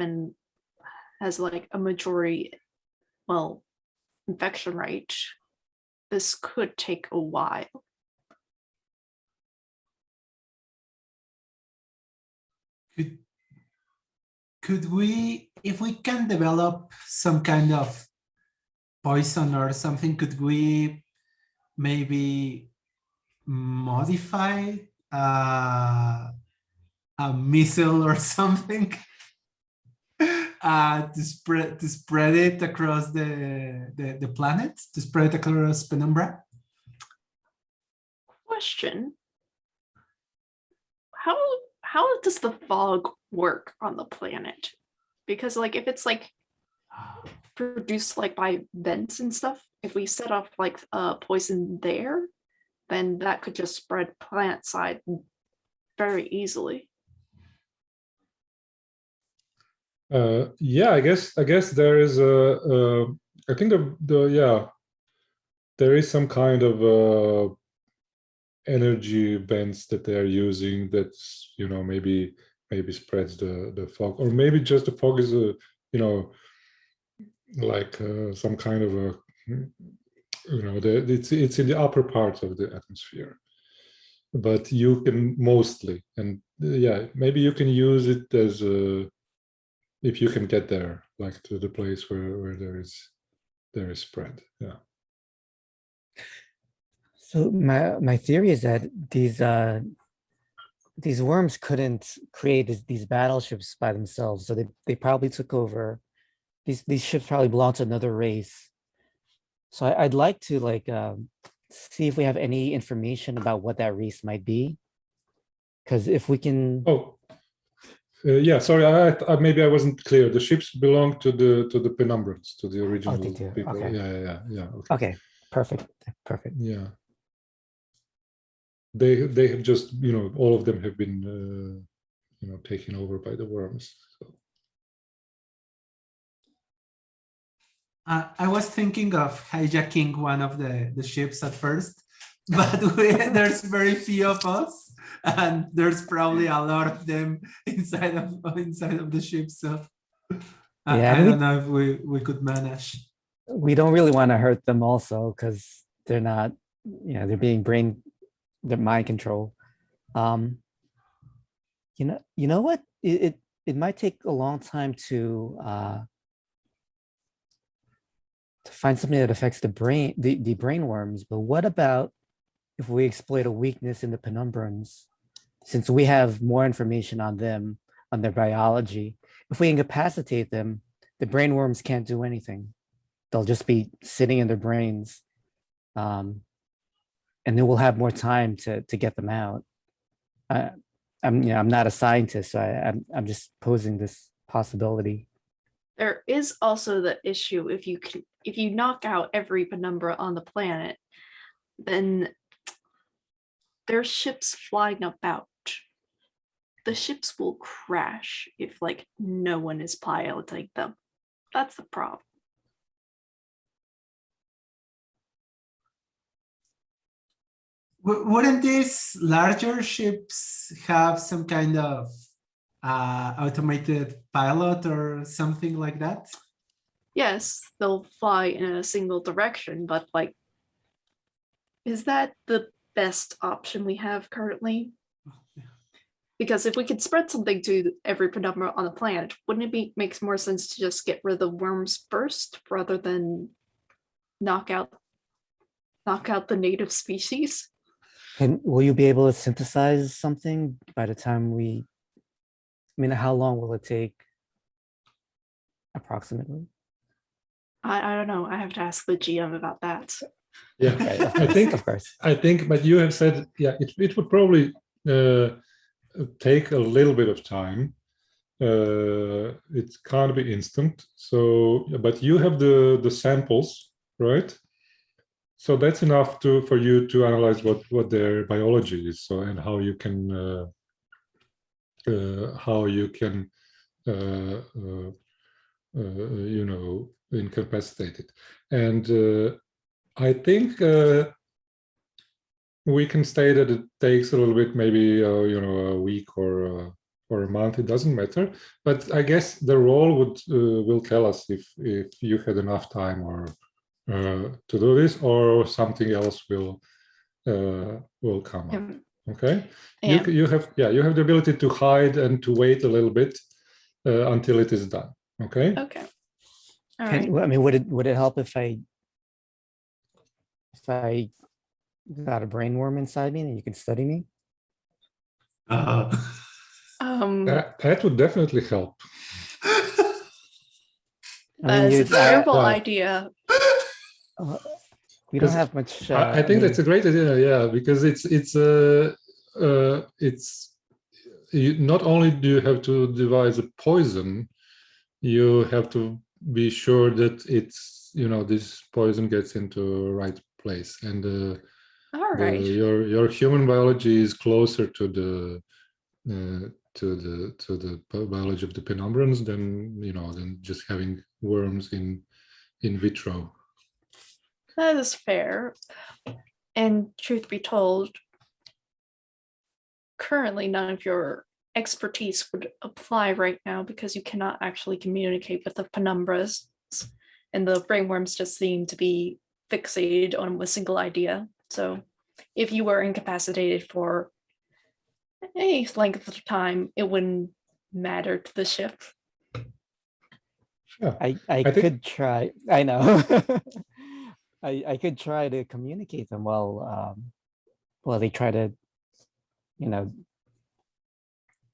like a majority, infection rate, this could take a while. Could we, if we can develop some kind of poison or something, could we maybe modify a missile or something to spread it across the planet, to spread it across Penumbra? Question. how does the fog work on the planet? Because like if it's like produced like by vents and stuff, if we set off like poison there, then that could just spread plant side very easily. Yeah, I guess there is I think there is some kind of energy vents that they are using that's, you know, maybe spreads the fog, or maybe just the fog is like some kind of a, you know, it's in the upper part of the atmosphere, but you can mostly, and yeah, maybe you can use it as a, if you can get there, like to the place where there is spread. Yeah. So my theory is that these worms couldn't create these battleships by themselves, so they probably took over. These ships probably belong to another race. So I'd like to like see if we have any information about what that race might be, because if we can. Oh, yeah. Sorry, I maybe I wasn't clear. The ships belong to the Penumbrans, to the original they do. people. Okay. Yeah. Okay, perfect. Yeah. They have just, you know, all of them have been you know, taken over by the worms. So. I was thinking of hijacking one of the ships at first, but there's very few of us, and there's probably a lot of them inside of the ship. So Yeah, I don't know if we could manage. We don't really want to hurt them also, because they're not, you know, they're being they're mind control. You know what? It might take a long time to find something that affects the brain, the brain worms. But what about if we exploit a weakness in the Penumbrans, since we have more information on them, on their biology? If we incapacitate them, the brain worms can't do anything. They'll just be sitting in their brains, and then we'll have more time to get them out. I'm not a scientist, so I'm just posing this possibility. There is also the issue, if you knock out every penumbra on the planet, then there's ships flying about. The ships will crash if like no one is piloting them. That's the problem. Wouldn't these larger ships have some kind of automated pilot or something like that? Yes, they'll fly in a single direction, but like, is that the best option we have currently? Because if we could spread something to every penumbra on the planet, wouldn't it makes more sense to just get rid of the worms first rather than knock out the native species? And will you be able to synthesize something by the time I mean, how long will it take approximately? I don't know. I have to ask the GM about that. Yeah, Right, of course. I think, but you have said, yeah, it would probably take a little bit of time. It can't be instant. So, but you have the samples, right? So that's enough for you to analyze what their biology is, so, and how you can you know, incapacitate it. And I think we can say that it takes a little bit, maybe you know, a week or a month. It doesn't matter. But I guess the role will tell us if you had enough time or to do this, or something else will come up. Okay. Yeah. You have the ability to hide and to wait a little bit until it is done. Okay. Okay. All right. I mean, would it help if I got a brain worm inside me and you can study me? That would definitely help. That's a terrible idea. We don't have much. I think that's a great idea. Yeah, because it's not only do you have to devise a poison, you have to be sure that it's, this poison gets into the right place, and All right. your human biology is closer to the biology of the penumbrans than just having worms in vitro. That is fair. And truth be told, currently none of your expertise would apply right now because you cannot actually communicate with the penumbras, and the brainworms just seem to be fixated on a single idea. So if you were incapacitated for any length of time, it wouldn't matter to the ship. Yeah. I think- could try. I know. I could try to communicate them while they try to,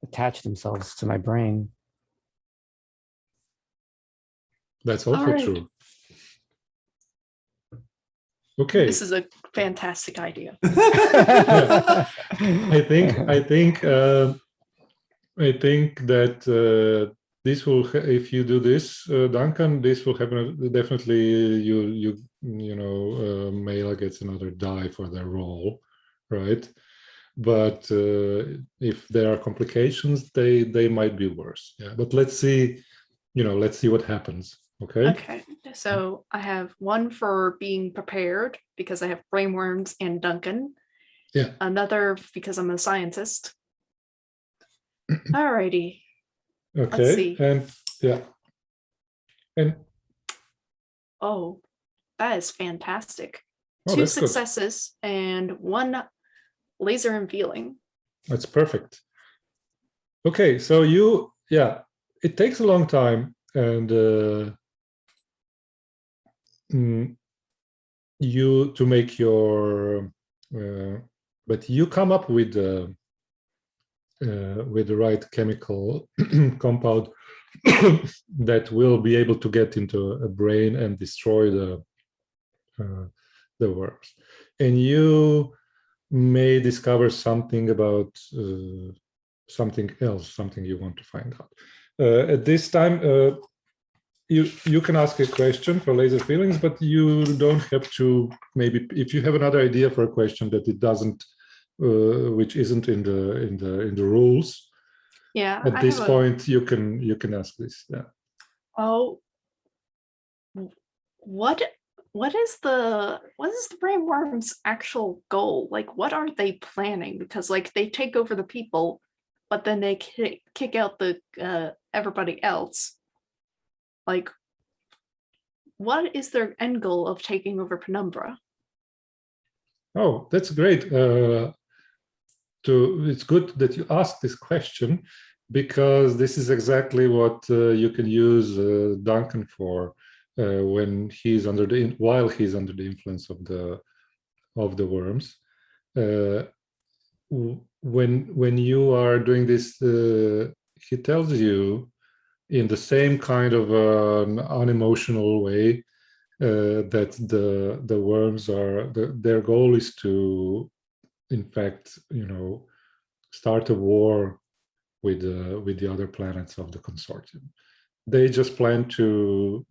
attach themselves to my brain. That's also Alright. true. Okay. This is a fantastic idea. I think that this will, if you do this, Duncan, this will happen. Definitely, Mela gets another die for their role, right? But if there are complications, they might be worse. Yeah, but let's see what happens. Okay. Okay, so I have one for being prepared because I have brainworms and Duncan. Yeah. Another because I'm a scientist. Alrighty. Okay. see. And yeah. And Oh, that is fantastic. oh, 2 that's good. successes and 1 laser revealing. That's perfect. Okay, so it takes a long time, and you to make your, but you come up with the right chemical compound that will be able to get into a brain and destroy the worms, and you may discover something about something else, something you want to find out. At this time, you can ask a question for laser feelings, but you don't have to. Maybe if you have another idea for a question that it doesn't, which isn't in the rules. Yeah. At this point, you can ask this. Yeah. Oh, what is the brainworm's actual goal? Like, what are they planning? Because they take over the people, but then they kick out the everybody else. Like, what is their end goal of taking over Penumbra? Oh, that's great. It's good that you asked this question, because this is exactly what you can use Duncan for when he's while he's under the influence of the worms. When you are doing this, he tells you in the same kind of an unemotional way that the worms their goal is to, in fact, start a war with the other planets of the consortium. They just plan to,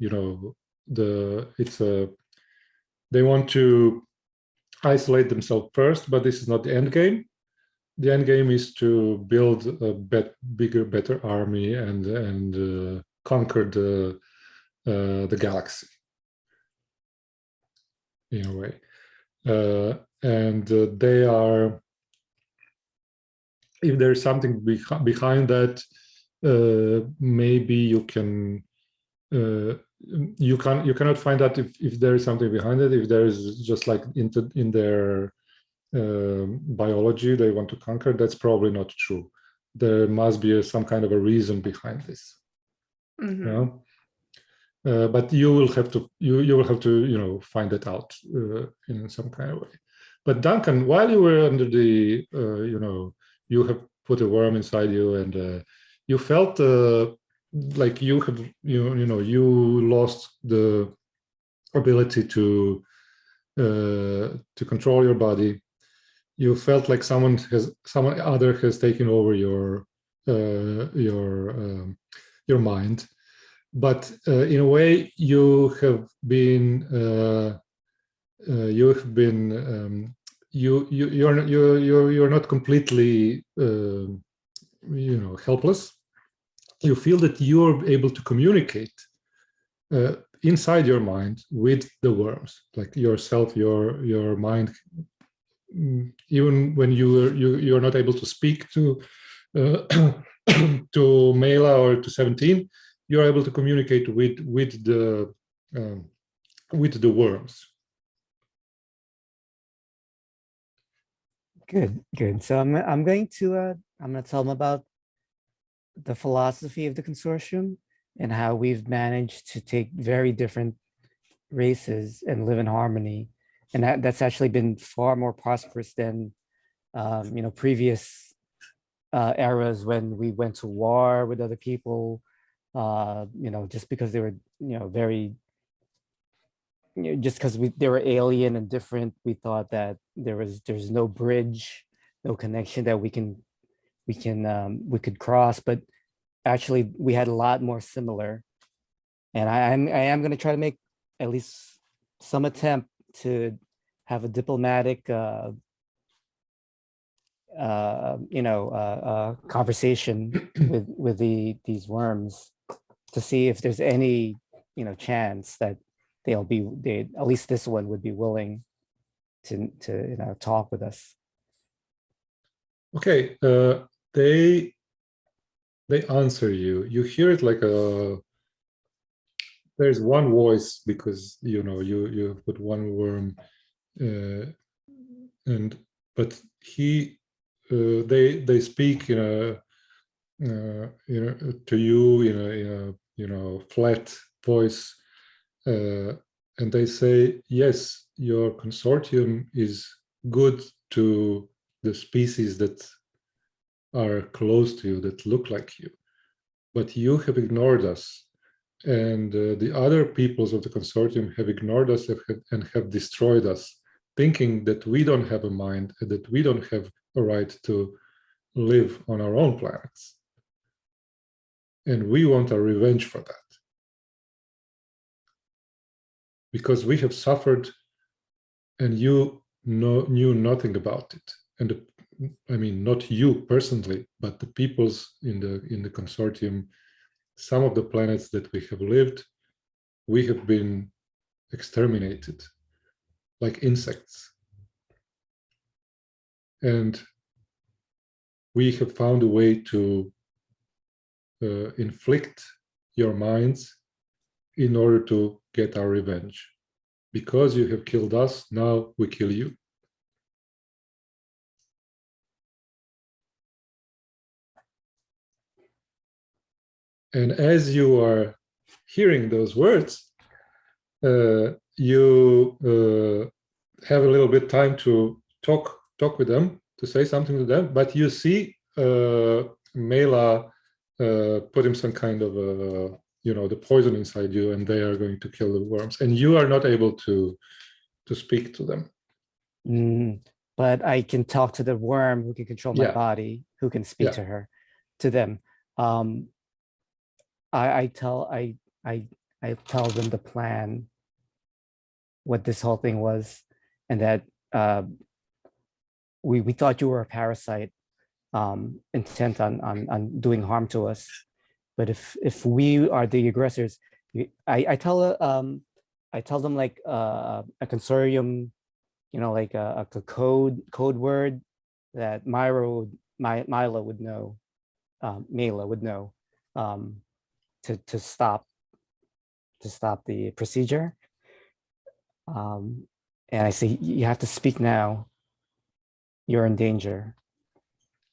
they want to isolate themselves first, but this is not the end game. The end game is to build a bigger, better army and conquer the galaxy in a way. And they are, if there's something behind that, maybe you can you cannot find out if there is something behind it. If there is just in their biology they want to conquer, that's probably not true. There must be some kind of a reason behind this. Mm-hmm. But you will have to find it out in some kind of way. But Duncan, while you were under the you have put a worm inside you, and you felt like you lost the ability to control your body. You felt like someone other has taken over your your mind. But in a way, you're not completely helpless. You feel that you're able to communicate inside your mind with the worms, like yourself, your mind. Even when you're not able to speak to to Mela or to 17, you're able to communicate with the worms. Good. So I'm going to tell them about the philosophy of the consortium and how we've managed to take very different races and live in harmony, and that's actually been far more prosperous than previous eras when we went to war with other people, just because they were very, just because they were alien and different. We thought that there's no bridge, no connection that we could cross, but actually we had a lot more similar. And I am going to try to make at least some attempt to have a diplomatic conversation with these worms to see if there's any chance that at least this one would be willing to talk with us. Okay, they answer you. You hear it like there's one voice, because you put one worm, but they speak to you in a flat voice, and they say, yes, your consortium is good to the species that are close to you, that look like you, but you have ignored us, and the other peoples of the consortium have ignored us and have destroyed us, thinking that we don't have a mind and that we don't have a right to live on our own planets. And we want a revenge for that, because we have suffered and you knew nothing about it. And I mean, not you personally, but the peoples in the consortium. Some of the planets that we have lived, we have been exterminated like insects. And we have found a way to inflict your minds in order to get our revenge. Because you have killed us, now we kill you. And as you are hearing those words, you have a little bit time to talk with them, to say something to them, but you see Mela put him some kind of the poison inside you, and they are going to kill the worms, and you are not able to speak to them. But I can talk to the worm who can control my body, who can speak to them. I tell them the plan, what this whole thing was, and that we thought you were a parasite, intent on doing harm to us. But if we are the aggressors, I tell them like a consortium, like a code word that Mila would know, to stop the procedure. And I say, you have to speak now. You're in danger.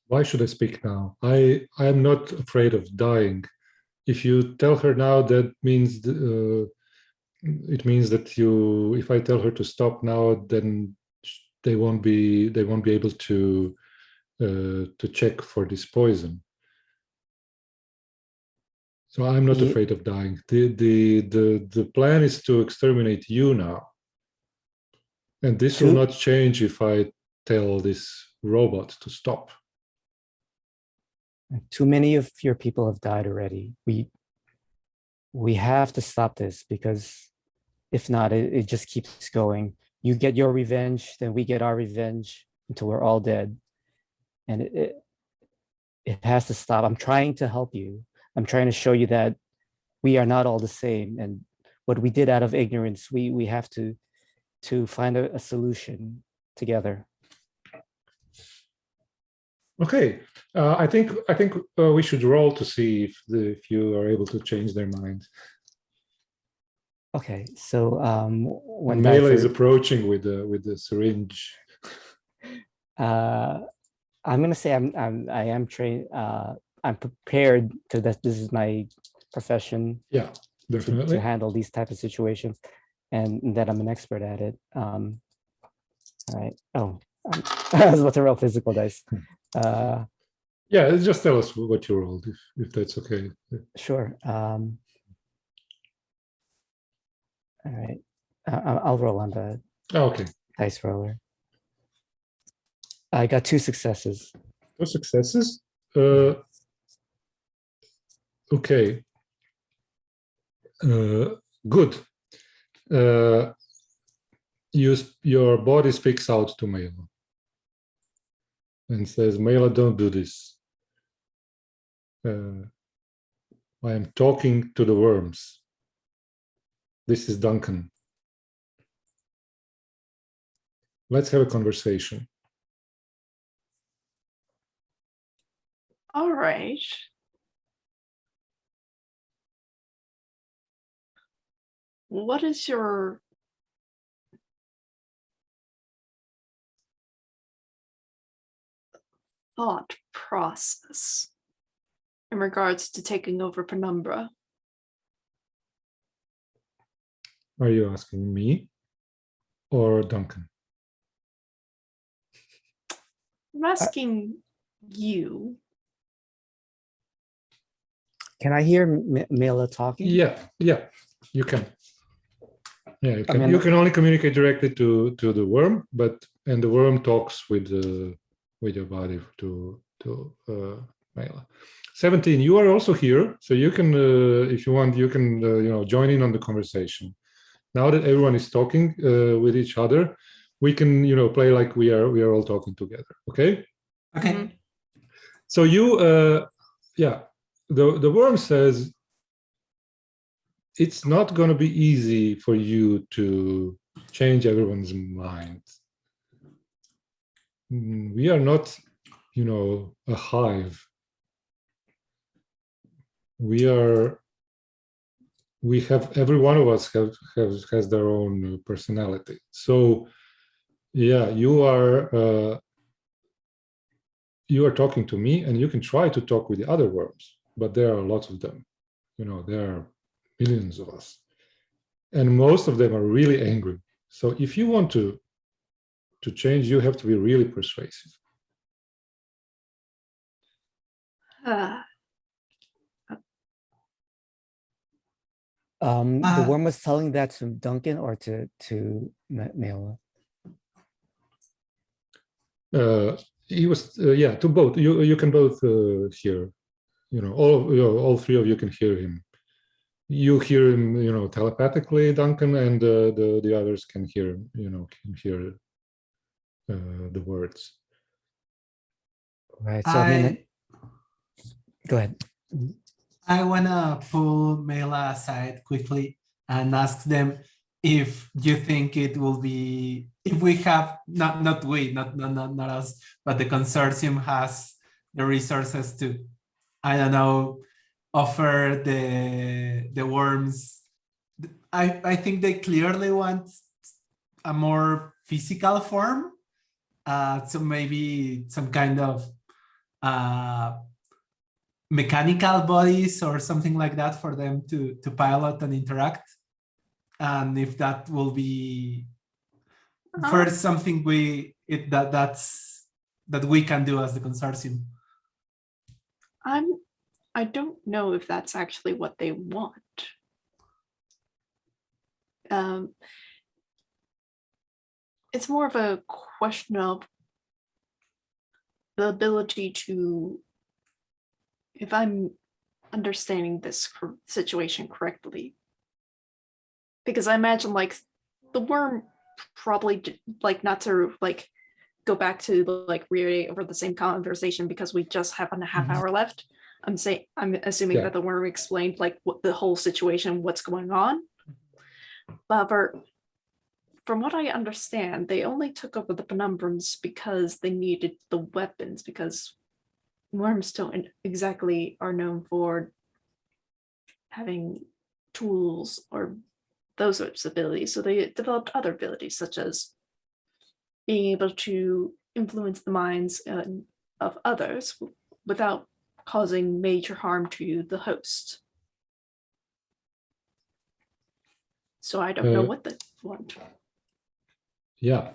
Why should I speak now? I am not afraid of dying. If you tell her now, that means it means that if I tell her to stop now, then they won't be able to check for this poison. So I'm not afraid of dying. The plan is to exterminate you now. And this will not change if I tell this robot to stop. Too many of your people have died already. We have to stop this, because if not, it just keeps going. You get your revenge, then we get our revenge until we're all dead. And it has to stop. I'm trying to help you. I'm trying to show you that we are not all the same. And what we did out of ignorance, we have to find a solution together. Okay, I think we should roll to see if you are able to change their mind. Okay, so When Mela is approaching with the syringe. I'm gonna say I am trained. I'm prepared, because this is my profession. Yeah, definitely. To handle these type of situations, and that I'm an expert at it. All right. Oh, I was about to roll physical dice. Yeah, just tell us what you rolled, if that's okay. Sure. All right. I'll roll on the Okay. dice roller. I got 2 successes. 2 successes. Okay. Good. Your body speaks out to Mela and says, Mela, don't do this. I am talking to the worms. This is Duncan. Let's have a conversation. All right. What is your thought process in regards to taking over Penumbra? Are you asking me or Duncan? I'm asking you. Can I hear Mela talking? Yeah, you can. Yeah, you can. I mean, you can only communicate directly to the worm, and the worm talks with your body to Mela. 17. You are also here, so you can, if you want, you can join in on the conversation. Now that everyone is talking with each other, we can play like we are all talking together. Okay. Okay. Mhm. So you, the worm says it's not going to be easy for you to change everyone's mind. We are not, a hive. We have, every one of us has their own personality. So, yeah, you are talking to me, and you can try to talk with the other worms, but there are lots of them. There are millions of us, and most of them are really angry. So if you want to change, you have to be really persuasive. The worm was telling that to Duncan or to Mela? He was, to both. You can both hear. All 3 of you can hear him. You hear him, telepathically, Duncan, and the others can hear, the words. Right. So I mean, go ahead. I wanna pull Mela aside quickly and ask them if you think it will be, if we have not us, but the consortium has the resources to, I don't know, offer the worms. I think they clearly want a more physical form. So maybe some kind of mechanical bodies or something like that for them to pilot and interact. And if that will be first something that we can do as the consortium. I don't know if that's actually what they want. It's more of a question of the ability to if I'm understanding this situation correctly, because I imagine like the worm probably like not to like go back to like reiterate over the same conversation because we just have a half hour left. I'm assuming that the worm explained like what the whole situation, what's going on. However, from what I understand, they only took over the penumbrums because they needed the weapons, because worms don't exactly are known for having tools or those sorts of abilities. So they developed other abilities, such as being able to influence the minds of others without causing major harm to the host. So I don't know what they want. Yeah.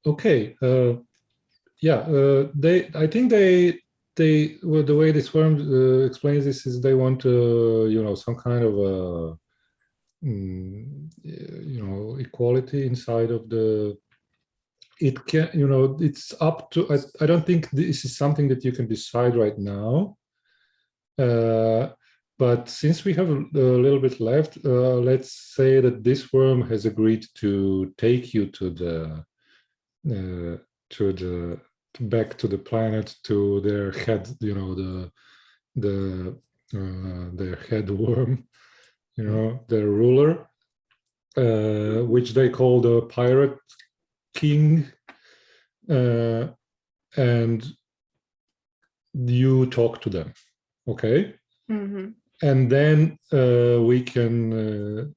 Okay. I think well, the way this worm explains this is they want some kind of equality inside of the. It can, it's up to. I don't think this is something that you can decide right now. But since we have a little bit left, let's say that this worm has agreed to take you to the back to the planet, to their head, their head worm, their ruler, which they call the Pirate King, and you talk to them, okay? Mm-hmm. And then we can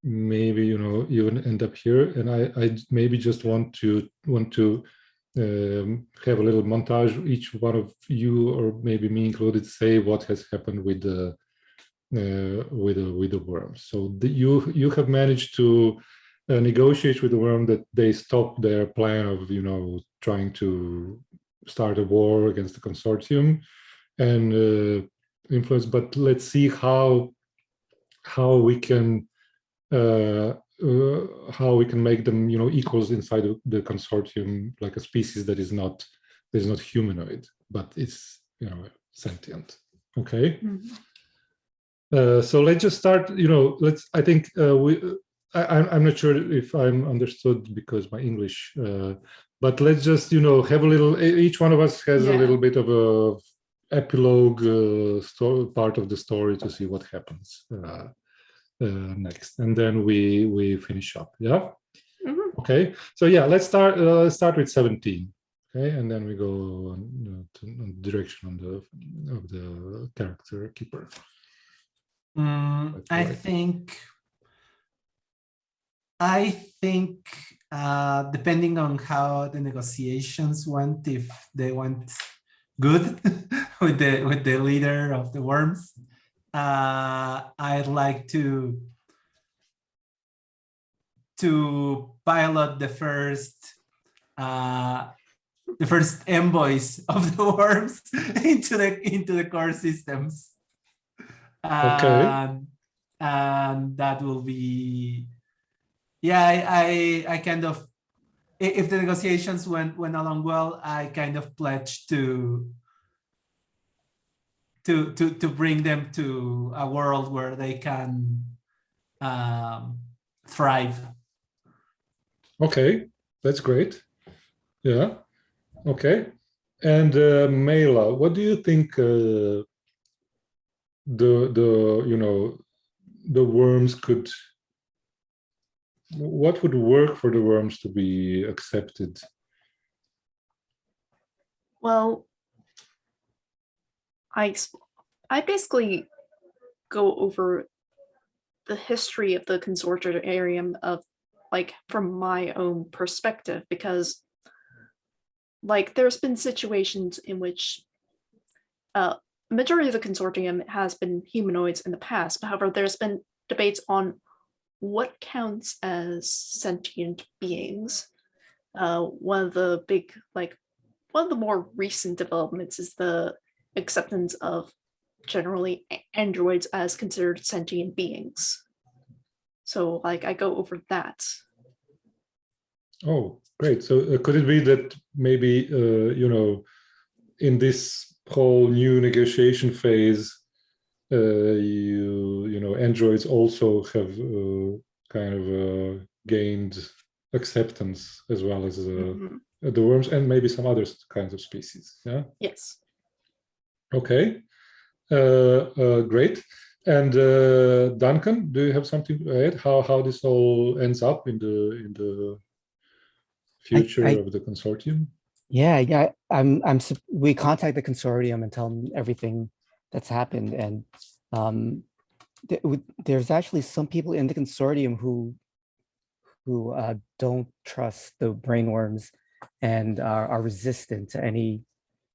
maybe even end up here. And I maybe just want to have a little montage. Each one of you, or maybe me included, say what has happened with the worm. So you have managed to negotiate with the worm that they stop their plan of trying to start a war against the consortium and influence. But let's see how we can make them equals inside of the consortium, like a species that is not humanoid, but it's sentient. Okay. Mm-hmm. So let's just start. I think I'm not sure if I'm understood because my English. But let's just have a little. Each one of us has a little bit of a epilogue story, part of the story, to see what happens next, and then we finish up. Yeah. Mm-hmm. Okay. So yeah, let's start with 17. Okay, and then we go on the direction of the character keeper. I think depending on how the negotiations went, if they went good with the leader of the worms, I'd like to pilot the first envoys of the worms into the core systems. Okay. And that will be, I kind of, if the negotiations went along well, I kind of pledged to bring them to a world where they can thrive. Okay, that's great. Yeah. Okay. And Mela, what do you think the worms could? What would work for the worms to be accepted? Well, I basically go over the history of the consortium of like from my own perspective, because like there's been situations in which a majority of the consortium has been humanoids in the past. However, there's been debates on what counts as sentient beings. One of the more recent developments is the acceptance of generally androids as considered sentient beings. So like I go over that. Oh, great. So could it be that maybe in this whole new negotiation phase, androids also have kind of gained acceptance as well as the worms and maybe some other kinds of species. Yeah. Yes. Okay. Great. And Duncan, do you have something to add? How this all ends up in the future of the consortium? Yeah. We contact the consortium and tell them everything that's happened, and there's actually some people in the consortium who don't trust the brainworms and are resistant to any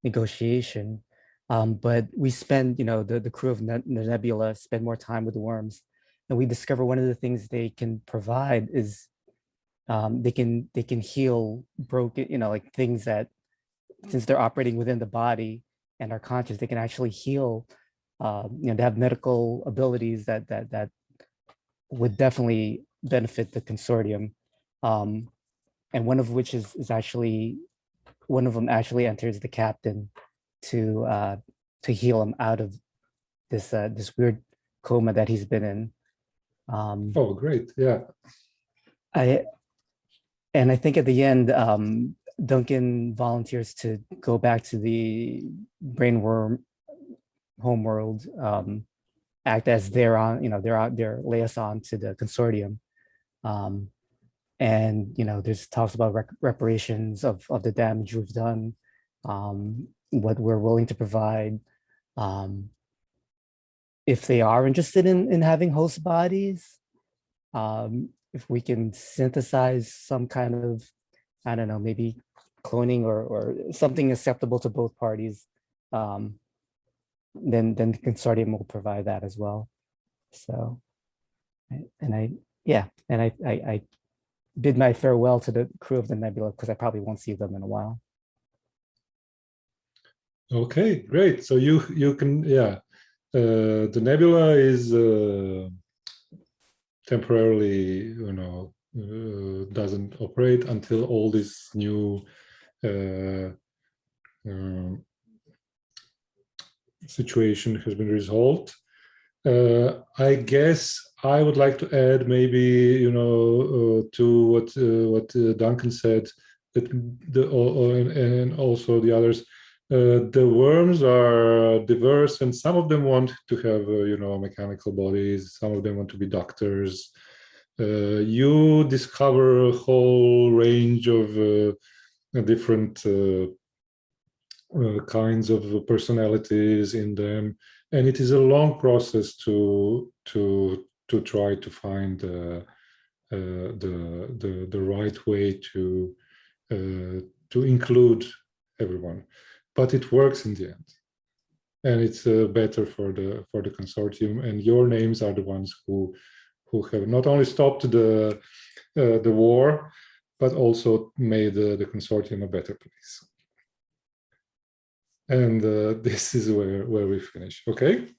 negotiation. But we spend, the crew of the Nebula spend more time with the worms, and we discover one of the things they can provide is they can heal broken, like things that, since they're operating within the body and are conscious, they can actually heal. They have medical abilities that would definitely benefit the consortium, and one of which is actually, one of them actually enters the captain to heal him out of this weird coma that he's been in. Oh, great! Yeah. I think at the end, Duncan volunteers to go back to the brainworm homeworld, act as their liaison to the consortium. And there's talks about reparations of the damage we've done, what we're willing to provide, if they are interested in having host bodies, if we can synthesize some kind of, I don't know, maybe cloning or something acceptable to both parties, then the consortium will provide that as well. So, I bid my farewell to the crew of the Nebula, because I probably won't see them in a while. Okay, great. So you can, the Nebula is temporarily, doesn't operate until all this new situation has been resolved. I guess I would like to add maybe, to what Duncan said, that and also the others, the worms are diverse, and some of them want to have, mechanical bodies. Some of them want to be doctors. You discover a whole range of different kinds of personalities in them, and it is a long process to try to find the right way to include everyone. But it works in the end, and it's better for the consortium. And your names are the ones who have not only stopped the war, but also made the consortium a better place. And this is where we finish. Okay.